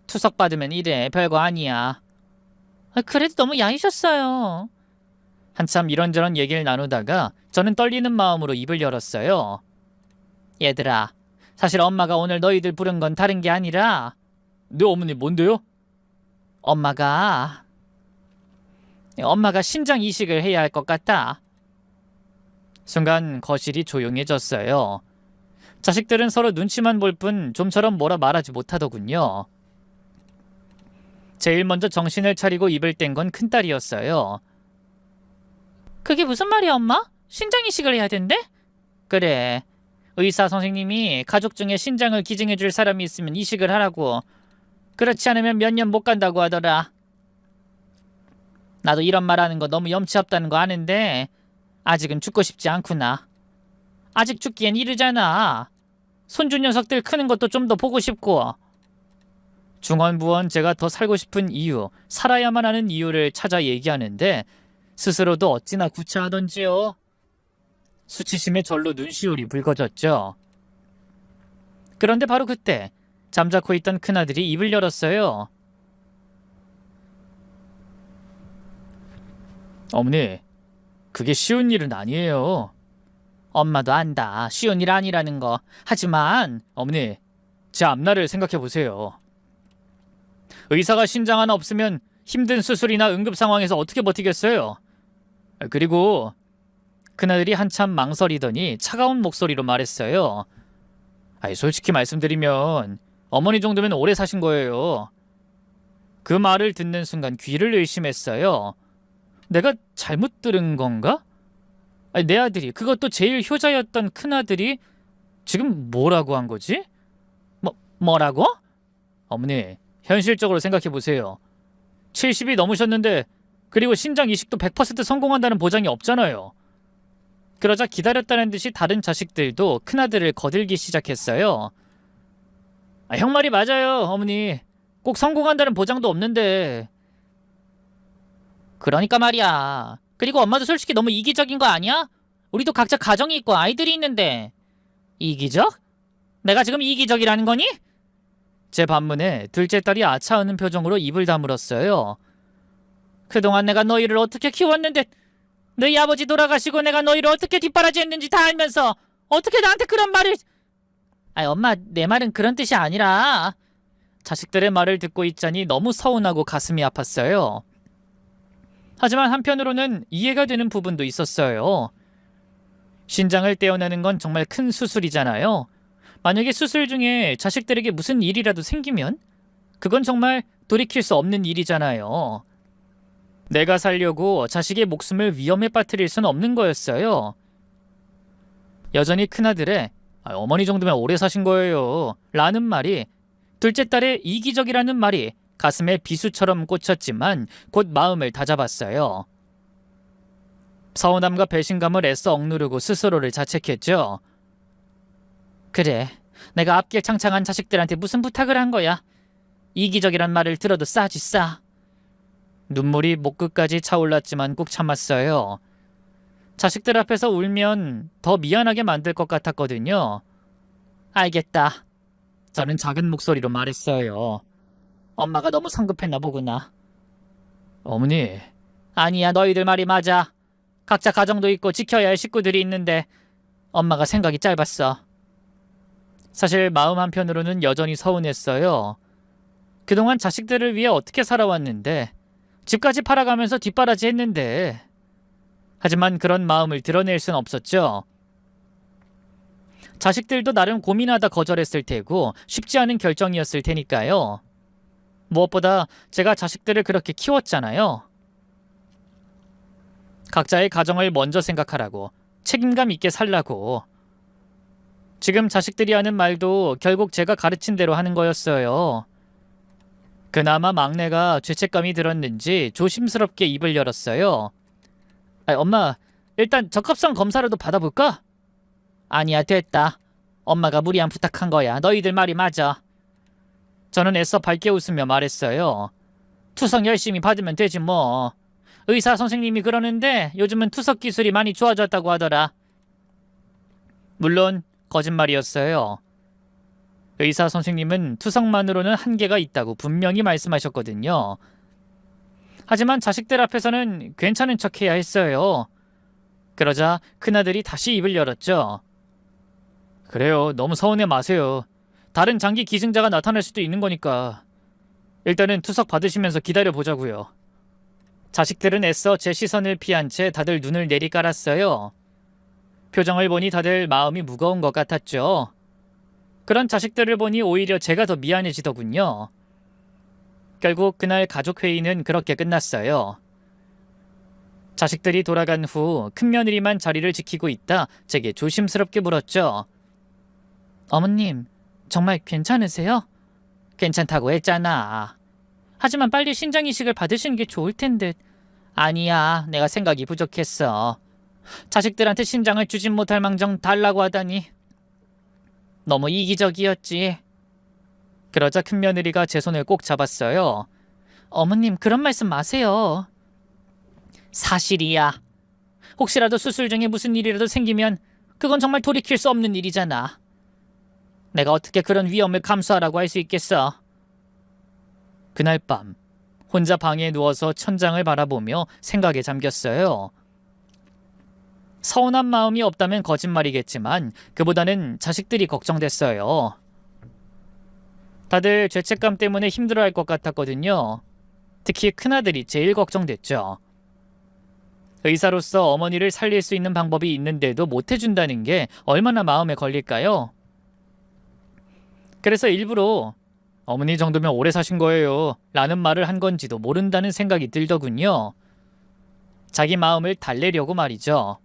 투석 받으면 이래, 별거 아니야. 그래도 너무 야이셨어요. 한참 이런저런 얘기를 나누다가 저는 떨리는 마음으로 입을 열었어요. 얘들아, 사실 엄마가 오늘 너희들 부른 건 다른 게 아니라. 네, 어머니, 뭔데요? 엄마가 신장 이식을 해야 할 것 같다. 순간 거실이 조용해졌어요. 자식들은 서로 눈치만 볼 뿐 좀처럼 뭐라 말하지 못하더군요. 제일 먼저 정신을 차리고 입을 뗀 건 큰딸이었어요. 그게 무슨 말이야, 엄마? 신장 이식을 해야 된대? 그래. 의사 선생님이 가족 중에 신장을 기증해 줄 사람이 있으면 이식을 하라고. 그렇지 않으면 몇 년 못 간다고 하더라. 나도 이런 말하는 거 너무 염치 없다는 거 아는데 아직은 죽고 싶지 않구나. 아직 죽기엔 이르잖아. 손주 녀석들 크는 것도 좀 더 보고 싶고. 중언부언 제가 더 살고 싶은 이유, 살아야만 하는 이유를 찾아 얘기하는데 스스로도 어찌나 구차하던지요. 수치심에 절로 눈시울이 붉어졌죠. 그런데 바로 그때 잠자코 있던 큰아들이 입을 열었어요. 어머니, 그게 쉬운 일은 아니에요. 엄마도 안다. 쉬운 일 아니라는 거. 하지만 어머니, 제 앞날을 생각해 보세요. 의사가 신장 하나 없으면 힘든 수술이나 응급 상황에서 어떻게 버티겠어요? 그리고 큰아들이 한참 망설이더니 차가운 목소리로 말했어요. 솔직히 말씀드리면 어머니 정도면 오래 사신 거예요. 그 말을 듣는 순간 귀를 의심했어요. 내가 잘못 들은 건가? 내 아들이, 그것도 제일 효자였던 큰아들이 지금 뭐라고 한 거지? 뭐라고? 어머니, 현실적으로 생각해 보세요. 70이 넘으셨는데 그리고 신장 이식도 100% 성공한다는 보장이 없잖아요. 그러자 기다렸다는 듯이 다른 자식들도 큰아들을 거들기 시작했어요. 형 말이 맞아요, 어머니. 꼭 성공한다는 보장도 없는데. 그러니까 말이야. 그리고 엄마도 솔직히 너무 이기적인 거 아니야? 우리도 각자 가정이 있고 아이들이 있는데. 이기적? 내가 지금 이기적이라는 거니? 제 반문에 둘째 딸이 아차하는 표정으로 입을 다물었어요. 그동안 내가 너희를 어떻게 키웠는데, 너희 아버지 돌아가시고 내가 너희를 어떻게 뒷바라지했는지 다 알면서 어떻게 나한테 그런 말을... 엄마, 내 말은 그런 뜻이 아니라... 자식들의 말을 듣고 있자니 너무 서운하고 가슴이 아팠어요. 하지만 한편으로는 이해가 되는 부분도 있었어요. 신장을 떼어내는 건 정말 큰 수술이잖아요. 만약에 수술 중에 자식들에게 무슨 일이라도 생기면 그건 정말 돌이킬 수 없는 일이잖아요. 내가 살려고 자식의 목숨을 위험에 빠뜨릴 수는 없는 거였어요. 여전히 큰아들의 어머니 정도면 오래 사신 거예요 라는 말이, 둘째 딸의 이기적이라는 말이 가슴에 비수처럼 꽂혔지만 곧 마음을 다잡았어요. 서운함과 배신감을 애써 억누르고 스스로를 자책했죠. 그래, 내가 앞길 창창한 자식들한테 무슨 부탁을 한 거야. 이기적이란 말을 들어도 싸지 싸. 눈물이 목 끝까지 차올랐지만 꾹 참았어요. 자식들 앞에서 울면 더 미안하게 만들 것 같았거든요. 알겠다. 저는 작은 목소리로 말했어요. 엄마가 너무 성급했나 보구나. 어머니. 아니야, 너희들 말이 맞아. 각자 가정도 있고 지켜야 할 식구들이 있는데 엄마가 생각이 짧았어. 사실 마음 한편으로는 여전히 서운했어요. 그동안 자식들을 위해 어떻게 살아왔는데 집까지 팔아가면서 뒷바라지 했는데. 하지만 그런 마음을 드러낼 순 없었죠. 자식들도 나름 고민하다 거절했을 테고 쉽지 않은 결정이었을 테니까요. 무엇보다 제가 자식들을 그렇게 키웠잖아요. 각자의 가정을 먼저 생각하라고, 책임감 있게 살라고. 지금 자식들이 하는 말도 결국 제가 가르친 대로 하는 거였어요. 그나마 막내가 죄책감이 들었는지 조심스럽게 입을 열었어요. 엄마, 일단 적합성 검사라도 받아볼까? 아니야, 됐다. 엄마가 무리한 부탁한 거야. 너희들 말이 맞아. 저는 애써 밝게 웃으며 말했어요. 투석 열심히 받으면 되지 뭐. 의사 선생님이 그러는데 요즘은 투석 기술이 많이 좋아졌다고 하더라. 물론 거짓말이었어요. 의사 선생님은 투석만으로는 한계가 있다고 분명히 말씀하셨거든요. 하지만 자식들 앞에서는 괜찮은 척해야 했어요. 그러자 큰아들이 다시 입을 열었죠. 그래요, 너무 서운해 마세요. 다른 장기 기증자가 나타날 수도 있는 거니까. 일단은 투석 받으시면서 기다려보자고요. 자식들은 애써 제 시선을 피한 채 다들 눈을 내리깔았어요. 표정을 보니 다들 마음이 무거운 것 같았죠. 그런 자식들을 보니 오히려 제가 더 미안해지더군요. 결국 그날 가족회의는 그렇게 끝났어요. 자식들이 돌아간 후 큰며느리만 자리를 지키고 있다 제게 조심스럽게 물었죠. 어머님, 정말 괜찮으세요? 괜찮다고 했잖아. 하지만 빨리 신장이식을 받으시는 게 좋을 텐데. 아니야, 내가 생각이 부족했어. 자식들한테 신장을 주진 못할 망정 달라고 하다니. 너무 이기적이었지. 그러자 큰며느리가 제 손을 꼭 잡았어요. 어머님, 그런 말씀 마세요. 사실이야. 혹시라도 수술 중에 무슨 일이라도 생기면 그건 정말 돌이킬 수 없는 일이잖아. 내가 어떻게 그런 위험을 감수하라고 할 수 있겠어. 그날 밤 혼자 방에 누워서 천장을 바라보며 생각에 잠겼어요. 서운한 마음이 없다면 거짓말이겠지만 그보다는 자식들이 걱정됐어요. 다들 죄책감 때문에 힘들어할 것 같았거든요. 특히 큰아들이 제일 걱정됐죠. 의사로서 어머니를 살릴 수 있는 방법이 있는데도 못해준다는 게 얼마나 마음에 걸릴까요? 그래서 일부러 어머니 정도면 오래 사신 거예요 라는 말을 한 건지도 모른다는 생각이 들더군요. 자기 마음을 달래려고 말이죠.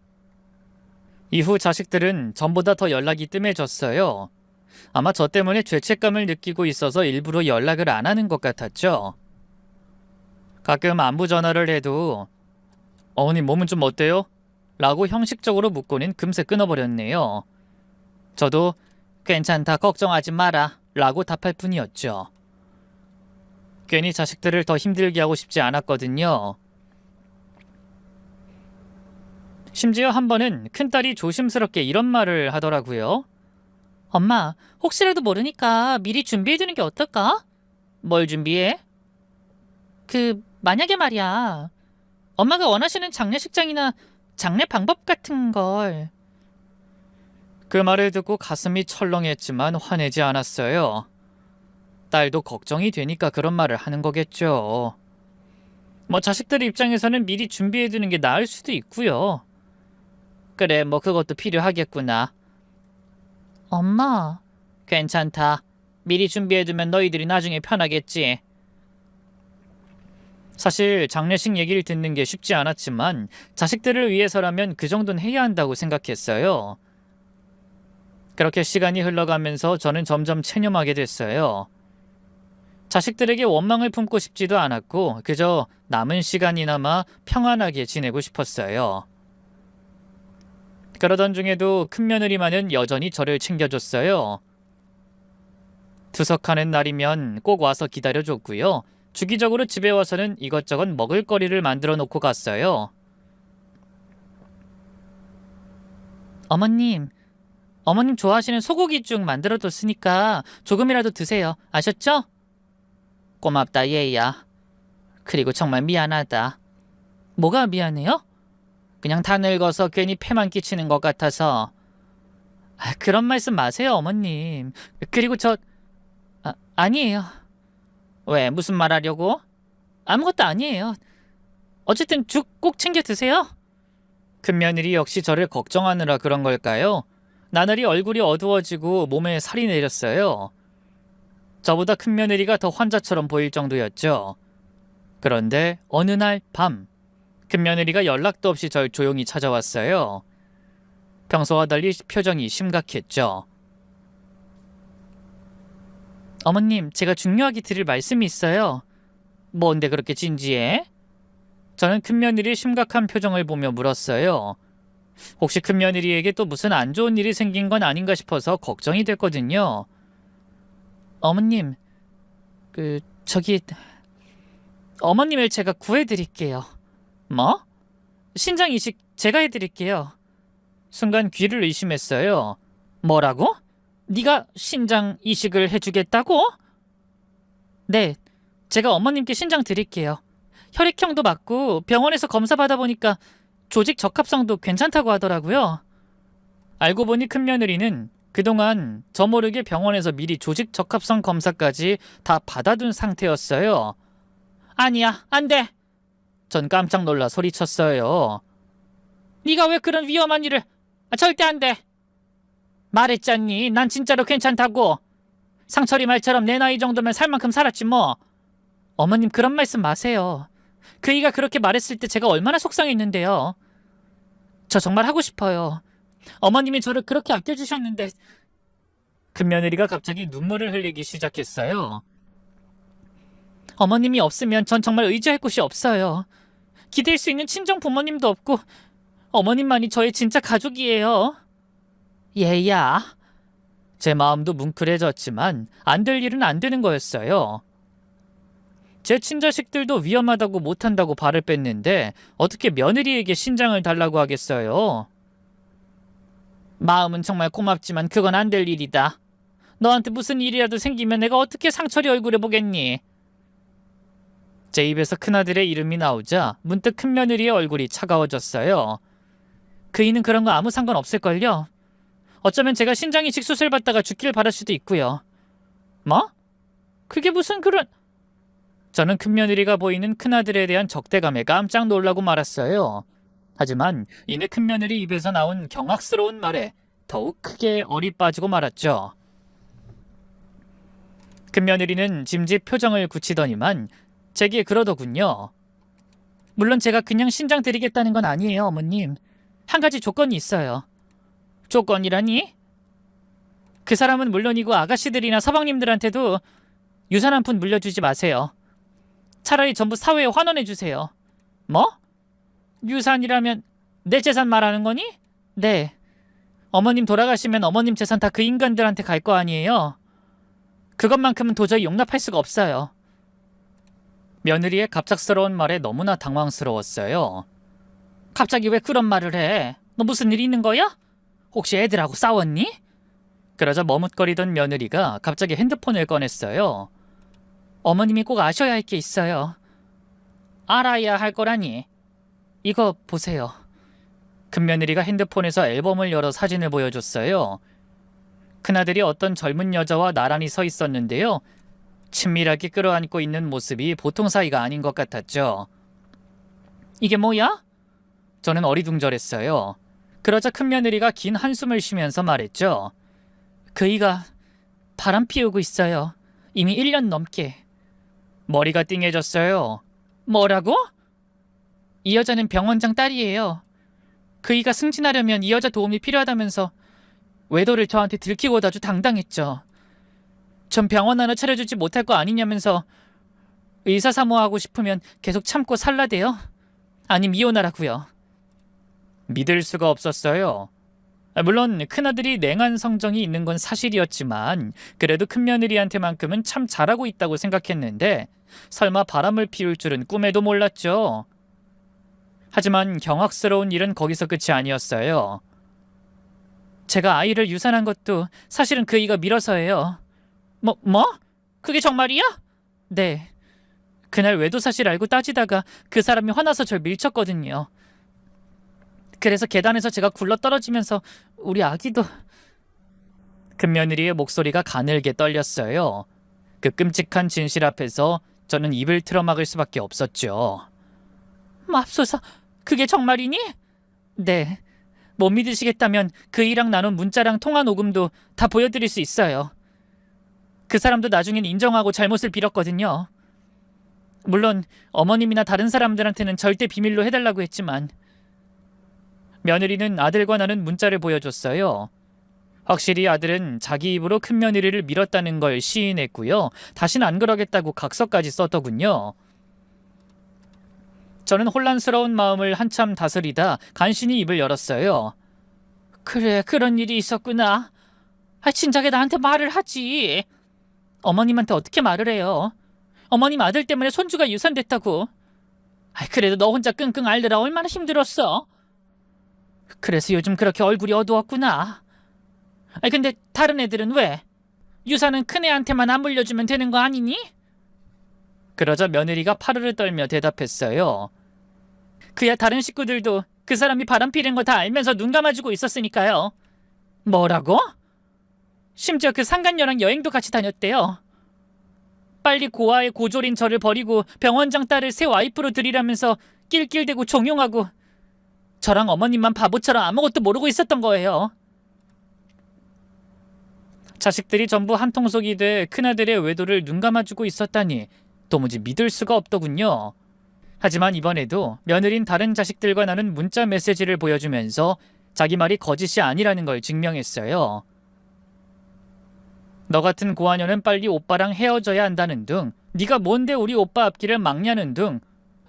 이후 자식들은 전보다 더 연락이 뜸해졌어요. 아마 저 때문에 죄책감을 느끼고 있어서 일부러 연락을 안 하는 것 같았죠. 가끔 안부 전화를 해도 어머니 몸은 좀 어때요? 라고 형식적으로 묻고는 금세 끊어버렸네요. 저도 괜찮다, 걱정하지 마라 라고 답할 뿐이었죠. 괜히 자식들을 더 힘들게 하고 싶지 않았거든요. 심지어 한 번은 큰딸이 조심스럽게 이런 말을 하더라고요. 엄마, 혹시라도 모르니까 미리 준비해두는 게 어떨까? 뭘 준비해? 만약에 말이야. 엄마가 원하시는 장례식장이나 장례 방법 같은 걸. 그 말을 듣고 가슴이 철렁했지만 화내지 않았어요. 딸도 걱정이 되니까 그런 말을 하는 거겠죠. 뭐 자식들 입장에서는 미리 준비해두는 게 나을 수도 있고요. 그래, 뭐 그것도 필요하겠구나. 엄마, 괜찮다. 미리 준비해두면 너희들이 나중에 편하겠지. 사실 장례식 얘기를 듣는 게 쉽지 않았지만 자식들을 위해서라면 그 정도는 해야 한다고 생각했어요. 그렇게 시간이 흘러가면서 저는 점점 체념하게 됐어요. 자식들에게 원망을 품고 싶지도 않았고 그저 남은 시간이나마 평안하게 지내고 싶었어요. 그러던 중에도 큰며느리만은 여전히 저를 챙겨줬어요. 투석하는 날이면 꼭 와서 기다려줬고요. 주기적으로 집에 와서는 이것저것 먹을거리를 만들어 놓고 갔어요. 어머님, 어머님 좋아하시는 소고기죽 만들어뒀으니까 조금이라도 드세요. 아셨죠? 고맙다, 얘야. 그리고 정말 미안하다. 뭐가 미안해요? 그냥 다 늙어서 괜히 폐만 끼치는 것 같아서. 그런 말씀 마세요, 어머님. 그리고 아니에요. 왜, 무슨 말 하려고? 아무것도 아니에요. 어쨌든 죽 꼭 챙겨 드세요. 큰며느리 역시 저를 걱정하느라 그런 걸까요? 나날이 얼굴이 어두워지고 몸에 살이 내렸어요. 저보다 큰며느리가 더 환자처럼 보일 정도였죠. 그런데 어느 날 밤, 큰며느리가 연락도 없이 절 조용히 찾아왔어요. 평소와 달리 표정이 심각했죠. 어머님, 제가 중요하게 드릴 말씀이 있어요. 뭔데 그렇게 진지해? 저는 큰며느리의 심각한 표정을 보며 물었어요. 혹시 큰며느리에게 또 무슨 안 좋은 일이 생긴 건 아닌가 싶어서 걱정이 됐거든요. 어머님, 어머님을 제가 구해드릴게요. 뭐? 신장 이식 제가 해드릴게요. 순간 귀를 의심했어요. 뭐라고? 네가 신장 이식을 해주겠다고? 네, 제가 어머님께 신장 드릴게요. 혈액형도 맞고 병원에서 검사 받아보니까 조직 적합성도 괜찮다고 하더라고요. 알고 보니 큰며느리는 그동안 저 모르게 병원에서 미리 조직 적합성 검사까지 다 받아둔 상태였어요. 아니야, 안 돼. 전 깜짝 놀라 소리쳤어요. 네가 왜 그런 위험한 일을... 절대 안 돼. 말했잖니, 난 진짜로 괜찮다고. 상철이 말처럼 내 나이 정도면 살 만큼 살았지 뭐. 어머님 그런 말씀 마세요. 그이가 그렇게 말했을 때 제가 얼마나 속상했는데요. 저 정말 하고 싶어요. 어머님이 저를 그렇게 아껴주셨는데. 큰며느리가 갑자기 눈물을 흘리기 시작했어요. 어머님이 없으면 전 정말 의지할 곳이 없어요. 기댈 수 있는 친정 부모님도 없고 어머님만이 저의 진짜 가족이에요. 얘야. 제 마음도 뭉클해졌지만 안 될 일은 안 되는 거였어요. 제 친자식들도 위험하다고 못한다고 발을 뺐는데 어떻게 며느리에게 신장을 달라고 하겠어요? 마음은 정말 고맙지만 그건 안 될 일이다. 너한테 무슨 일이라도 생기면 내가 어떻게 상철이 얼굴을 보겠니? 제 입에서 큰아들의 이름이 나오자 문득 큰며느리의 얼굴이 차가워졌어요. 그이는 그런 거 아무 상관없을걸요? 어쩌면 제가 신장 이식 수술 받다가 죽길 바랄 수도 있고요. 뭐? 그게 무슨 그런... 저는 큰며느리가 보이는 큰아들에 대한 적대감에 깜짝 놀라고 말았어요. 하지만 이내 큰며느리 입에서 나온 경악스러운 말에 더욱 크게 얼이 빠지고 말았죠. 큰며느리는 짐짓 표정을 굳히더니만 제게 그러더군요. 물론 제가 그냥 신장 드리겠다는 건 아니에요, 어머님. 한 가지 조건이 있어요. 조건이라니? 그 사람은 물론이고 아가씨들이나 서방님들한테도 유산 한 푼 물려주지 마세요. 차라리 전부 사회에 환원해 주세요. 뭐? 유산이라면 내 재산 말하는 거니? 네. 어머님 돌아가시면 어머님 재산 다 그 인간들한테 갈 거 아니에요. 그것만큼은 도저히 용납할 수가 없어요. 며느리의 갑작스러운 말에 너무나 당황스러웠어요. 갑자기 왜 그런 말을 해? 너 무슨 일 있는 거야? 혹시 애들하고 싸웠니? 그러자 머뭇거리던 며느리가 갑자기 핸드폰을 꺼냈어요. 어머님이 꼭 아셔야 할 게 있어요. 알아야 할 거라니. 이거 보세요. 큰며느리가 핸드폰에서 앨범을 열어 사진을 보여줬어요. 큰아들이 어떤 젊은 여자와 나란히 서 있었는데요. 친밀하게 끌어안고 있는 모습이 보통 사이가 아닌 것 같았죠. 이게 뭐야? 저는 어리둥절했어요. 그러자 큰며느리가 긴 한숨을 쉬면서 말했죠. 그이가 바람 피우고 있어요. 이미 1년 넘게. 머리가 띵해졌어요. 뭐라고? 이 여자는 병원장 딸이에요. 그이가 승진하려면 이 여자 도움이 필요하다면서 외도를 저한테 들키고 아주 당당했죠. 전 병원 하나 차려주지 못할 거 아니냐면서 의사 사모하고 싶으면 계속 참고 살라대요. 아님 이혼하라고요. 믿을 수가 없었어요. 물론 큰아들이 냉한 성정이 있는 건 사실이었지만 그래도 큰며느리한테만큼은 참 잘하고 있다고 생각했는데 설마 바람을 피울 줄은 꿈에도 몰랐죠. 하지만 경악스러운 일은 거기서 끝이 아니었어요. 제가 아이를 유산한 것도 사실은 그이가 밀어서예요. 뭐? 그게 정말이야? 네. 그날 외도 사실 알고 따지다가 그 사람이 화나서 절 밀쳤거든요. 그래서 계단에서 제가 굴러 떨어지면서 우리 아기도... 큰며느리의 목소리가 가늘게 떨렸어요. 그 끔찍한 진실 앞에서 저는 입을 틀어막을 수밖에 없었죠. 맙소사, 그게 정말이니? 네. 못 믿으시겠다면 그이랑 나눈 문자랑 통화 녹음도 다 보여드릴 수 있어요. 그 사람도 나중엔 인정하고 잘못을 빌었거든요. 물론 어머님이나 다른 사람들한테는 절대 비밀로 해달라고 했지만 며느리는 아들과 나눈 문자를 보여줬어요. 확실히 아들은 자기 입으로 큰며느리를 밀었다는 걸 시인했고요. 다신 안 그러겠다고 각서까지 썼더군요. 저는 혼란스러운 마음을 한참 다스리다 간신히 입을 열었어요. 그래, 그런 일이 있었구나. 진작에 나한테 말을 하지. 어머님한테 어떻게 말을 해요? 어머님 아들 때문에 손주가 유산됐다고. 그래도 너 혼자 끙끙 앓느라 얼마나 힘들었어. 그래서 요즘 그렇게 얼굴이 어두웠구나. 근데 다른 애들은 왜? 유산은 큰애한테만 안 물려주면 되는 거 아니니? 그러자 며느리가 파르르 떨며 대답했어요. 그야 다른 식구들도 그 사람이 바람피는 거 다 알면서 눈 감아주고 있었으니까요. 뭐라고? 심지어 그 상간녀랑 여행도 같이 다녔대요. 빨리 고아의 고졸인 저를 버리고 병원장 딸을 새 와이프로 들이라면서 낄낄대고 종용하고 저랑 어머님만 바보처럼 아무것도 모르고 있었던 거예요. 자식들이 전부 한통속이 돼 큰아들의 외도를 눈 감아주고 있었다니 도무지 믿을 수가 없더군요. 하지만 이번에도 며느린 다른 자식들과 나눈 문자 메시지를 보여주면서 자기 말이 거짓이 아니라는 걸 증명했어요. 너 같은 고아녀는 빨리 오빠랑 헤어져야 한다는 등, 네가 뭔데 우리 오빠 앞길을 막냐는 등,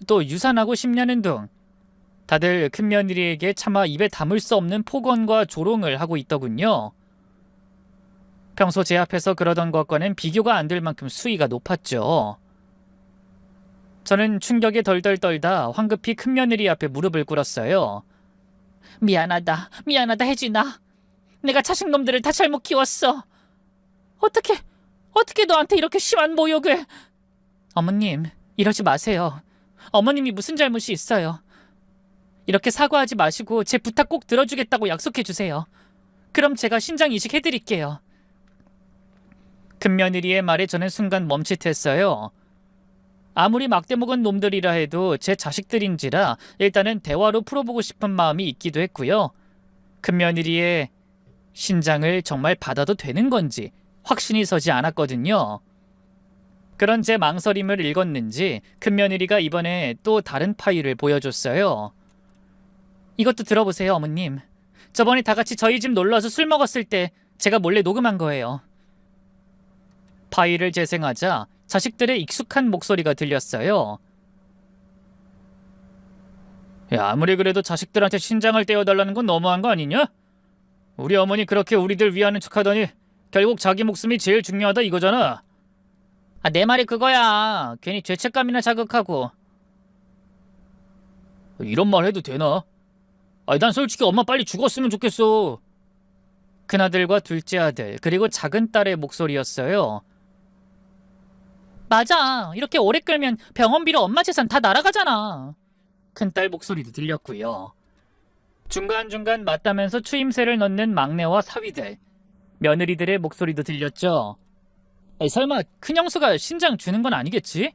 또 유산하고 싶냐는 등 다들 큰며느리에게 차마 입에 담을 수 없는 폭언과 조롱을 하고 있더군요. 평소 제 앞에서 그러던 것과는 비교가 안 될 만큼 수위가 높았죠. 저는 충격에 덜덜 떨다 황급히 큰며느리 앞에 무릎을 꿇었어요. 미안하다 혜진아. 내가 자식놈들을 다 잘못 키웠어. 어떻게 너한테 이렇게 심한 모욕을... 어머님, 이러지 마세요. 어머님이 무슨 잘못이 있어요. 이렇게 사과하지 마시고 제 부탁 꼭 들어주겠다고 약속해주세요. 그럼 제가 신장 이식해드릴게요. 큰며느리의 말에 저는 순간 멈칫했어요. 아무리 막대먹은 놈들이라 해도 제 자식들인지라 일단은 대화로 풀어보고 싶은 마음이 있기도 했고요. 큰며느리의 신장을 정말 받아도 되는 건지 확신이 서지 않았거든요. 그런 제 망설임을 읽었는지 큰며느리가 이번에 또 다른 파일을 보여줬어요. 이것도 들어보세요, 어머님. 저번에 다 같이 저희 집 놀러와서 술 먹었을 때 제가 몰래 녹음한 거예요. 파일을 재생하자 자식들의 익숙한 목소리가 들렸어요. 야, 아무리 그래도 자식들한테 신장을 떼어달라는 건 너무한 거 아니냐? 우리 어머니 그렇게 우리들 위하는 척하더니 결국 자기 목숨이 제일 중요하다 이거잖아. 내 말이 그거야. 괜히 죄책감이나 자극하고. 이런 말 해도 되나? 난 솔직히 엄마 빨리 죽었으면 좋겠어. 큰아들과 둘째 아들 그리고 작은 딸의 목소리였어요. 맞아. 이렇게 오래 끌면 병원비로 엄마 재산 다 날아가잖아. 큰딸 목소리도 들렸고요. 중간중간 맞다면서 추임새를 넣는 막내와 사위들, 며느리들의 목소리도 들렸죠. 설마 큰형수가 신장 주는 건 아니겠지?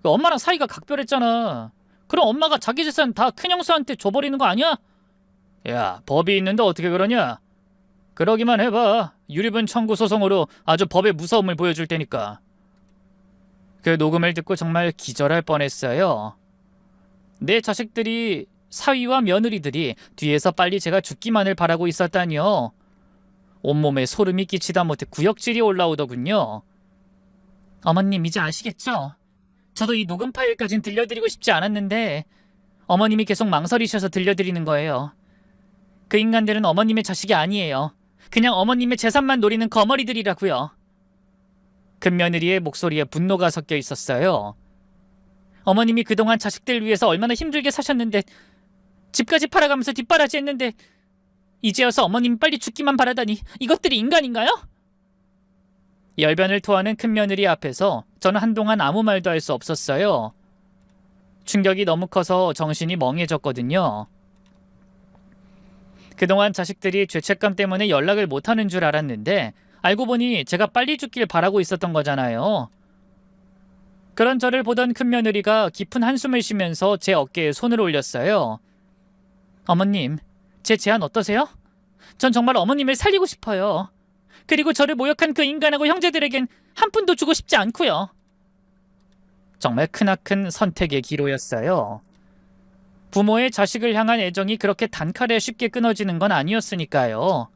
엄마랑 사이가 각별했잖아. 그럼 엄마가 자기 재산 다 큰형수한테 줘버리는 거 아니야? 야, 법이 있는데 어떻게 그러냐? 그러기만 해봐. 유리분 청구 소송으로 아주 법의 무서움을 보여줄 테니까. 그 녹음을 듣고 정말 기절할 뻔했어요. 내 자식들이, 사위와 며느리들이 뒤에서 빨리 제가 죽기만을 바라고 있었다니요. 온몸에 소름이 끼치다 못해 구역질이 올라오더군요. 어머님 이제 아시겠죠? 저도 이 녹음 파일까진 들려드리고 싶지 않았는데 어머님이 계속 망설이셔서 들려드리는 거예요. 그 인간들은 어머님의 자식이 아니에요. 그냥 어머님의 재산만 노리는 거머리들이라고요. 큰며느리의 목소리에 분노가 섞여 있었어요. 어머님이 그동안 자식들 위해서 얼마나 힘들게 사셨는데, 집까지 팔아가면서 뒷바라지 했는데, 이제여서 어머님 빨리 죽기만 바라다니 이것들이 인간인가요? 열변을 토하는 큰며느리 앞에서 저는 한동안 아무 말도 할 수 없었어요. 충격이 너무 커서 정신이 멍해졌거든요. 그동안 자식들이 죄책감 때문에 연락을 못하는 줄 알았는데 알고 보니 제가 빨리 죽길 바라고 있었던 거잖아요. 그런 저를 보던 큰며느리가 깊은 한숨을 쉬면서 제 어깨에 손을 올렸어요. 어머님, 제 제안 어떠세요? 전 정말 어머님을 살리고 싶어요. 그리고 저를 모욕한 그 인간하고 형제들에겐 한 푼도 주고 싶지 않고요. 정말 크나큰 선택의 기로였어요. 부모의 자식을 향한 애정이 그렇게 단칼에 쉽게 끊어지는 건 아니었으니까요.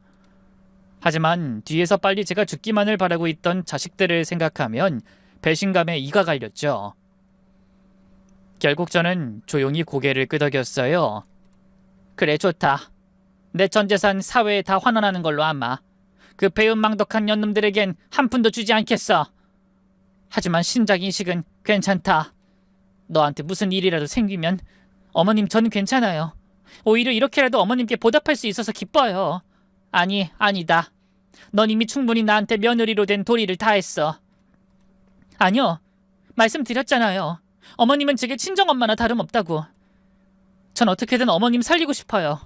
하지만 뒤에서 빨리 제가 죽기만을 바라고 있던 자식들을 생각하면 배신감에 이가 갈렸죠. 결국 저는 조용히 고개를 끄덕였어요. 그래, 좋다. 내 전 재산 사회에 다 환원하는 걸로 아마. 그 배은망덕한 년놈들에겐 한 푼도 주지 않겠어. 하지만 신작 인식은 괜찮다. 너한테 무슨 일이라도 생기면 어머님, 저는 괜찮아요. 오히려 이렇게라도 어머님께 보답할 수 있어서 기뻐요. 아니다. 넌 이미 충분히 나한테 며느리로 된 도리를 다했어. 아니요. 말씀드렸잖아요. 어머님은 제게 친정엄마나 다름없다고. 전 어떻게든 어머님 살리고 싶어요.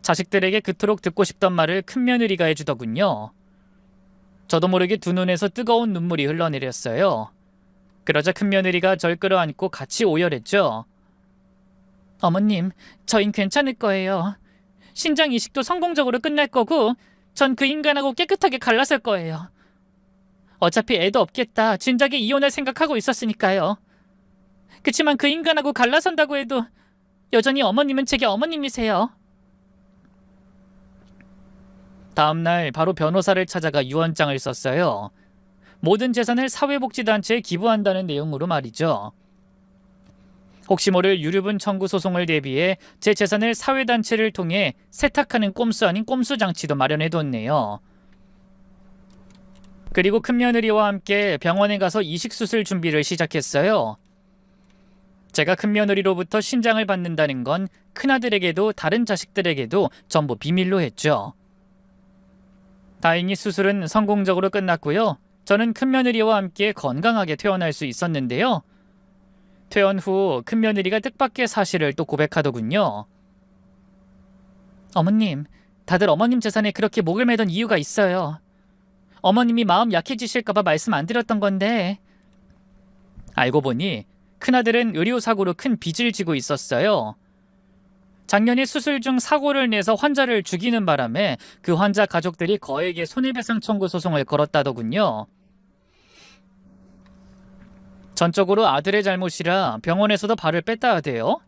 자식들에게 그토록 듣고 싶던 말을 큰며느리가 해주더군요. 저도 모르게 두 눈에서 뜨거운 눈물이 흘러내렸어요. 그러자 큰며느리가 절 끌어안고 같이 오열했죠. 어머님, 저흰 괜찮을 거예요. 신장 이식도 성공적으로 끝날 거고 전 그 인간하고 깨끗하게 갈라설 거예요. 어차피 애도 없겠다 진작에 이혼할 생각하고 있었으니까요. 그치만 그 인간하고 갈라선다고 해도 여전히 어머님은 제게 어머님이세요. 다음날 바로 변호사를 찾아가 유언장을 썼어요. 모든 재산을 사회복지단체에 기부한다는 내용으로 말이죠. 혹시 모를 유류분 청구 소송을 대비해 제 재산을 사회단체를 통해 세탁하는 꼼수 아닌 꼼수 장치도 마련해뒀네요. 그리고 큰며느리와 함께 병원에 가서 이식수술 준비를 시작했어요. 제가 큰며느리로부터 신장을 받는다는 건 큰아들에게도 다른 자식들에게도 전부 비밀로 했죠. 다행히 수술은 성공적으로 끝났고요. 저는 큰며느리와 함께 건강하게 퇴원할 수 있었는데요. 퇴원 후 큰며느리가 뜻밖의 사실을 또 고백하더군요. 어머님, 다들 어머님 재산에 그렇게 목을 매던 이유가 있어요. 어머님이 마음 약해지실까봐 말씀 안 드렸던 건데. 알고 보니 큰아들은 의료사고로 큰 빚을 지고 있었어요. 작년에 수술 중 사고를 내서 환자를 죽이는 바람에 그 환자 가족들이 거액의 손해배상 청구 소송을 걸었다더군요. 전적으로 아들의 잘못이라 병원에서도 발을 뺐다 하대요.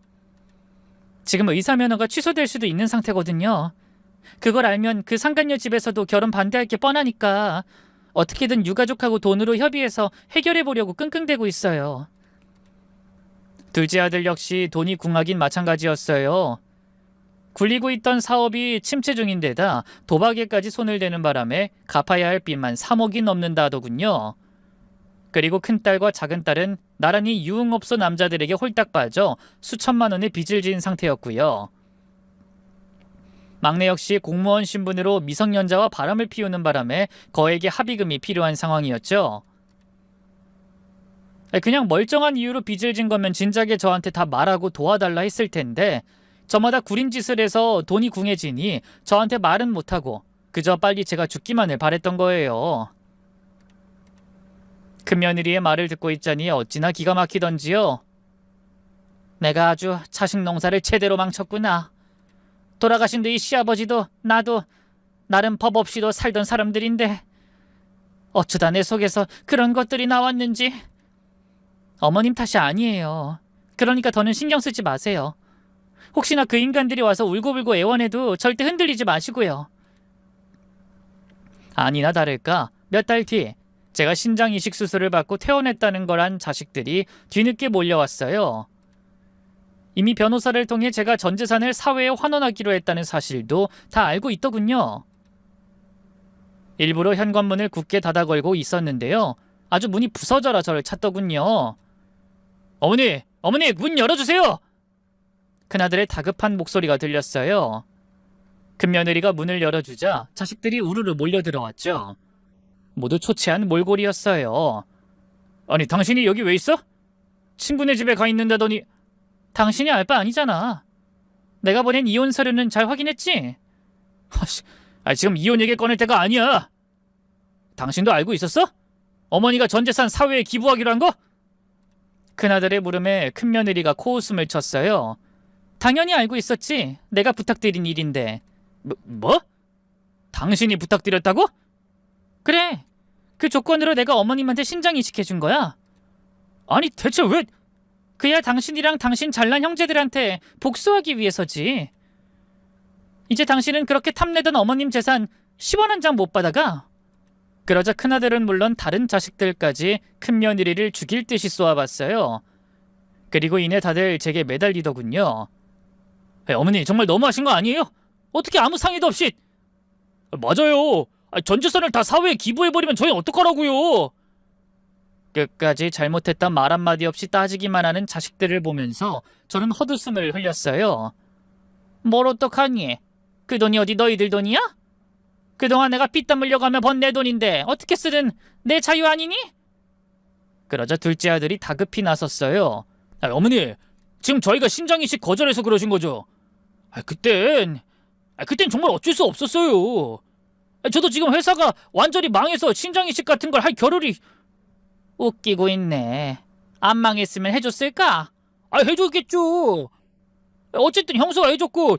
지금 의사 면허가 취소될 수도 있는 상태거든요. 그걸 알면 그 상간녀 집에서도 결혼 반대할 게 뻔하니까 어떻게든 유가족하고 돈으로 협의해서 해결해보려고 끙끙대고 있어요. 둘째 아들 역시 돈이 궁하긴 마찬가지였어요. 굴리고 있던 사업이 침체 중인데다 도박에까지 손을 대는 바람에 갚아야 할 빚만 3억이 넘는다 하더군요. 그리고 큰딸과 작은딸은 나란히 유흥업소 남자들에게 홀딱 빠져 수천만 원의 빚을 지은 상태였고요. 막내 역시 공무원 신분으로 미성년자와 바람을 피우는 바람에 거액의 합의금이 필요한 상황이었죠. 그냥 멀쩡한 이유로 빚을 진 거면 진작에 저한테 다 말하고 도와달라 했을 텐데 저마다 구린 짓을 해서 돈이 궁해지니 저한테 말은 못하고 그저 빨리 제가 죽기만을 바랬던 거예요. 큰며느리의 말을 듣고 있자니 어찌나 기가 막히던지요. 내가 아주 자식 농사를 제대로 망쳤구나. 돌아가신 뒤 시아버지도 나도 나름 법 없이도 살던 사람들인데 어쩌다 내 속에서 그런 것들이 나왔는지. 어머님 탓이 아니에요. 그러니까 더는 신경 쓰지 마세요. 혹시나 그 인간들이 와서 울고불고 애원해도 절대 흔들리지 마시고요. 아니나 다를까 몇 달 뒤 제가 신장 이식 수술을 받고 퇴원했다는 걸 안 자식들이 뒤늦게 몰려왔어요. 이미 변호사를 통해 제가 전 재산을 사회에 환원하기로 했다는 사실도 다 알고 있더군요. 일부러 현관문을 굳게 닫아 걸고 있었는데요. 아주 문이 부서져라 저를 찾더군요. 어머니, 어머니 문 열어주세요! 큰아들의 다급한 목소리가 들렸어요. 큰며느리가 문을 열어주자 자식들이 우르르 몰려들어왔죠. 모두 초췌한 몰골이었어요. 아니 당신이 여기 왜 있어? 친구네 집에 가 있는다더니. 당신이 알 바 아니잖아. 내가 보낸 이혼 서류는 잘 확인했지? 지금 이혼 얘기 꺼낼 때가 아니야. 당신도 알고 있었어? 어머니가 전 재산 사회에 기부하기로 한 거? 큰아들의 물음에 큰며느리가 코웃음을 쳤어요. 당연히 알고 있었지. 내가 부탁드린 일인데. 뭐? 당신이 부탁드렸다고? 그래. 그 조건으로 내가 어머님한테 신장이식해준 거야. 아니 대체 왜? 그야 당신이랑 당신 잘난 형제들한테 복수하기 위해서지. 이제 당신은 그렇게 탐내던 어머님 재산 10원 한 장 못 받아가. 그러자 큰아들은 물론 다른 자식들까지 큰며느리를 죽일 듯이 쏘아봤어요. 그리고 이내 다들 제게 매달리더군요. 어머니 정말 너무하신 거 아니에요? 어떻게 아무 상의도 없이. 맞아요. 전 재산을 다 사회에 기부해버리면 저희 어떡하라고요. 끝까지 잘못했던 말 한마디 없이 따지기만 하는 자식들을 보면서 저는 헛웃음을 흘렸어요. 뭘 어떡하니? 그 돈이 어디 너희들 돈이야? 그동안 내가 피땀 흘려가며 번 내 돈인데 어떻게 쓰든 내 자유 아니니? 그러자 둘째 아들이 다급히 나섰어요. 어머니, 지금 저희가 신장이식 거절해서 그러신 거죠? 그땐 정말 어쩔 수 없었어요. 저도 지금 회사가 완전히 망해서 신장이식 같은 걸 할 겨를이. 웃기고 있네. 안 망했으면 해줬을까? 해줬겠죠. 어쨌든 형수가 해줬고.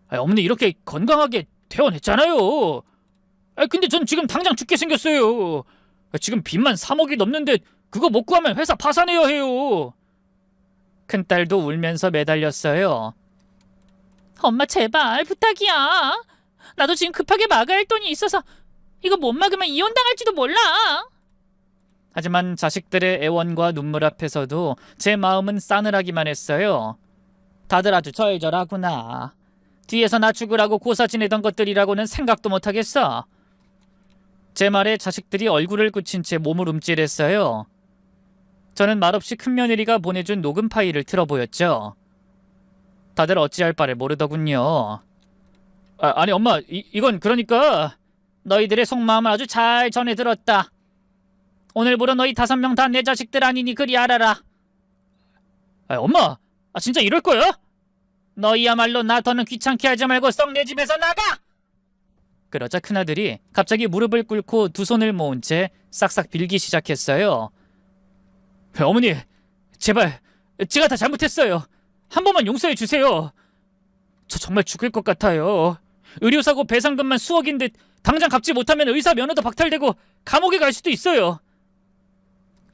어머니 이렇게 건강하게 퇴원했잖아요. 근데 전 지금 당장 죽게 생겼어요. 지금 빚만 3억이 넘는데 그거 못 구하면 회사 파산해야 해요. 큰딸도 울면서 매달렸어요. 엄마 제발 부탁이야. 나도 지금 급하게 막아야 할 돈이 있어서 이거 못 막으면 이혼당할지도 몰라. 하지만 자식들의 애원과 눈물 앞에서도 제 마음은 싸늘하기만 했어요. 다들 아주 절절하구나. 뒤에서 나 죽으라고 고사 지내던 것들이라고는 생각도 못하겠어. 제 말에 자식들이 얼굴을 굳힌 채 몸을 움찔했어요. 저는 말없이 큰며느리가 보내준 녹음 파일을 틀어보였죠. 다들 어찌할 바를 모르더군요. 아니 엄마, 이건 그러니까 너희들의 속마음을 아주 잘 전해 들었다. 오늘부로 너희 5명 다 내 자식들 아니니 그리 알아라. 엄마, 진짜 이럴 거야? 너희야말로 나 더는 귀찮게 하지 말고 썩 내 집에서 나가! 그러자 큰아들이 갑자기 무릎을 꿇고 두 손을 모은 채 싹싹 빌기 시작했어요. 어머니, 제발 제가 다 잘못했어요. 한 번만 용서해 주세요. 저 정말 죽을 것 같아요. 의료사고 배상금만 수억인데 당장 갚지 못하면 의사 면허도 박탈되고 감옥에 갈 수도 있어요.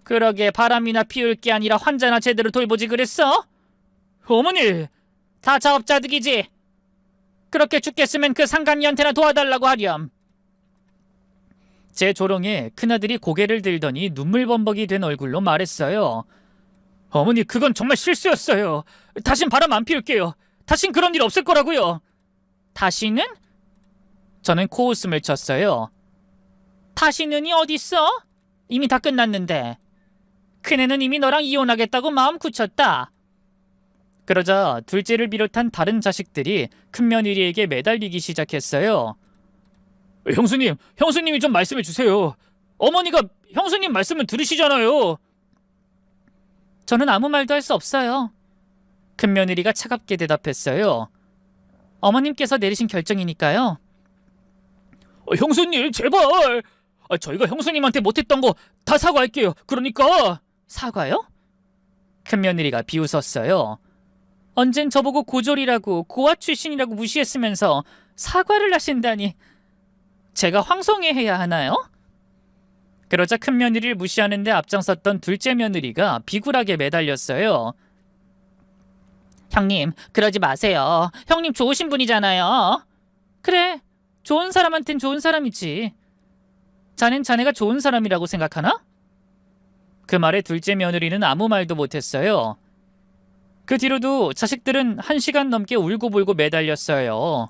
그러게 바람이나 피울 게 아니라 환자나 제대로 돌보지 그랬어? 어머니, 다 자업자득이지. 그렇게 죽겠으면 그 상간이한테나 도와달라고 하렴. 제 조롱에 큰아들이 고개를 들더니 눈물범벅이 된 얼굴로 말했어요. 어머니, 그건 정말 실수였어요. 다신 바람 안 피울게요. 다신 그런 일 없을 거라고요. 다시는? 저는 코웃음을 쳤어요. 다시는이 어딨어? 이미 다 끝났는데. 큰애는 이미 너랑 이혼하겠다고 마음 굳혔다. 그러자 둘째를 비롯한 다른 자식들이 큰며느리에게 매달리기 시작했어요. 형수님이 좀 말씀해 주세요. 어머니가 형수님 말씀을 들으시잖아요. 저는 아무 말도 할 수 없어요. 큰며느리가 차갑게 대답했어요. 어머님께서 내리신 결정이니까요. 형수님 제발. 저희가 형수님한테 못했던 거 다 사과할게요. 그러니까. 사과요? 큰며느리가 비웃었어요. 언젠 저보고 고졸이라고 고아 출신이라고 무시했으면서 사과를 하신다니. 제가 황송해해야 하나요? 그러자 큰며느리를 무시하는데 앞장섰던 둘째 며느리가 비굴하게 매달렸어요. 형님, 그러지 마세요. 형님 좋으신 분이잖아요. 그래, 좋은 사람한텐 좋은 사람이지. 자넨 자네가 좋은 사람이라고 생각하나? 그 말에 둘째 며느리는 아무 말도 못했어요. 그 뒤로도 자식들은 1시간 넘게 울고불고 매달렸어요.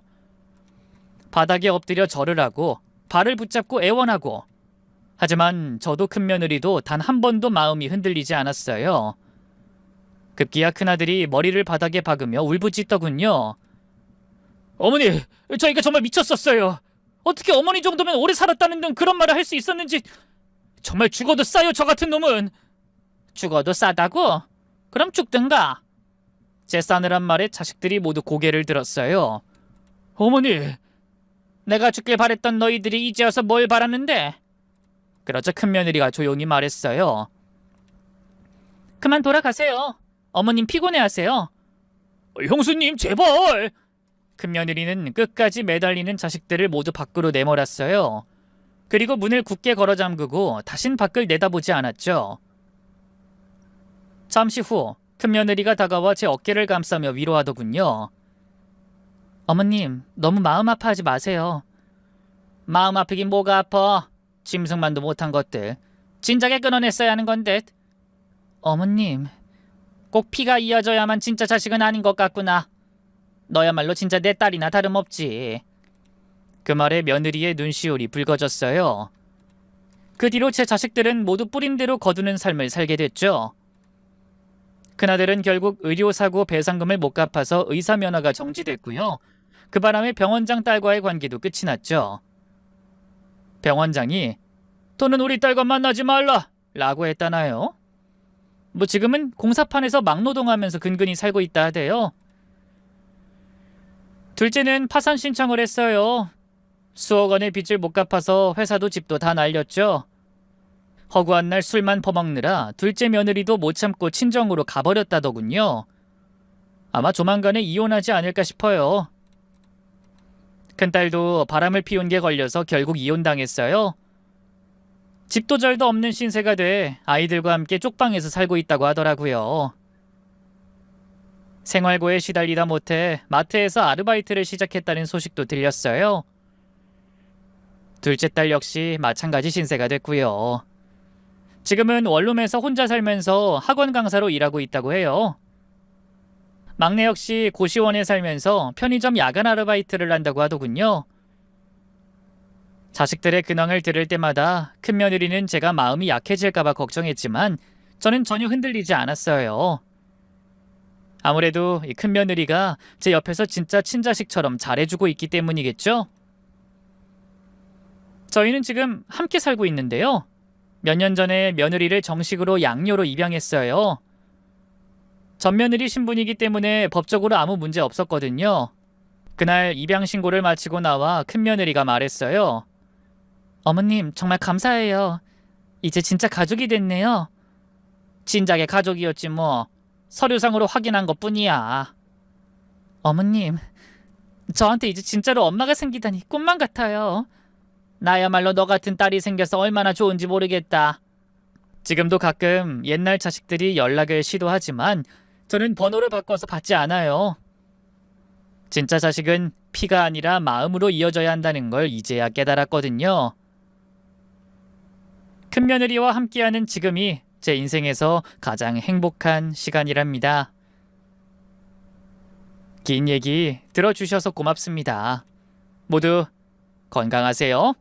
바닥에 엎드려 절을 하고 발을 붙잡고 애원하고. 하지만 저도 큰며느리도 단 한 번도 마음이 흔들리지 않았어요. 급기야 큰아들이 머리를 바닥에 박으며 울부짖더군요. 어머니, 저희가 정말 미쳤었어요. 어떻게 어머니 정도면 오래 살았다는 등 그런 말을 할 수 있었는지. 정말 죽어도 싸요, 저 같은 놈은. 죽어도 싸다고? 그럼 죽든가. 제 싸늘한 말에 자식들이 모두 고개를 들었어요. 어머니, 내가 죽길 바랬던 너희들이 이제 와서 뭘 바랐는데? 그러자 큰며느리가 조용히 말했어요. 그만 돌아가세요. 어머님 피곤해하세요. 형수님, 제발! 큰며느리는 끝까지 매달리는 자식들을 모두 밖으로 내몰았어요. 그리고 문을 굳게 걸어 잠그고 다신 밖을 내다보지 않았죠. 잠시 후 큰며느리가 다가와 제 어깨를 감싸며 위로하더군요. 어머님, 너무 마음 아파하지 마세요. 마음 아프긴 뭐가 아파. 짐승만도 못한 것들. 진작에 끊어냈어야 하는 건데. 어머님, 꼭 피가 이어져야만 진짜 자식은 아닌 것 같구나. 너야말로 진짜 내 딸이나 다름없지. 그 말에 며느리의 눈시울이 붉어졌어요. 그 뒤로 제 자식들은 모두 뿌린 대로 거두는 삶을 살게 됐죠. 큰아들은 결국 의료사고 배상금을 못 갚아서 의사 면허가 정지됐고요. 그 바람에 병원장 딸과의 관계도 끝이 났죠. 병원장이 "너는 우리 딸과 만나지 말라" 라고 했다나요? 뭐 지금은 공사판에서 막노동하면서 근근히 살고 있다 하대요. 둘째는 파산 신청을 했어요. 수억 원의 빚을 못 갚아서 회사도 집도 다 날렸죠. 허구한 날 술만 퍼먹느라 둘째 며느리도 못 참고 친정으로 가버렸다더군요. 아마 조만간에 이혼하지 않을까 싶어요. 큰딸도 바람을 피운 게 걸려서 결국 이혼당했어요. 집도 절도 없는 신세가 돼 아이들과 함께 쪽방에서 살고 있다고 하더라고요. 생활고에 시달리다 못해 마트에서 아르바이트를 시작했다는 소식도 들렸어요. 둘째 딸 역시 마찬가지 신세가 됐고요. 지금은 원룸에서 혼자 살면서 학원 강사로 일하고 있다고 해요. 막내 역시 고시원에 살면서 편의점 야간 아르바이트를 한다고 하더군요. 자식들의 근황을 들을 때마다 큰며느리는 제가 마음이 약해질까봐 걱정했지만 저는 전혀 흔들리지 않았어요. 아무래도 이 큰며느리가 제 옆에서 진짜 친자식처럼 잘해주고 있기 때문이겠죠? 저희는 지금 함께 살고 있는데요. 몇 년 전에 며느리를 정식으로 양녀로 입양했어요. 전며느리 신분이기 때문에 법적으로 아무 문제 없었거든요. 그날 입양 신고를 마치고 나와 큰며느리가 말했어요. 어머님, 정말 감사해요. 이제 진짜 가족이 됐네요. 진작에 가족이었지 뭐. 서류상으로 확인한 것뿐이야. 어머님, 저한테 이제 진짜로 엄마가 생기다니 꿈만 같아요. 나야말로 너 같은 딸이 생겨서 얼마나 좋은지 모르겠다. 지금도 가끔 옛날 자식들이 연락을 시도하지만 저는 번호를 바꿔서 받지 않아요. 진짜 자식은 피가 아니라 마음으로 이어져야 한다는 걸 이제야 깨달았거든요. 큰며느리와 함께하는 지금이 제 인생에서 가장 행복한 시간이랍니다. 긴 얘기 들어주셔서 고맙습니다. 모두 건강하세요.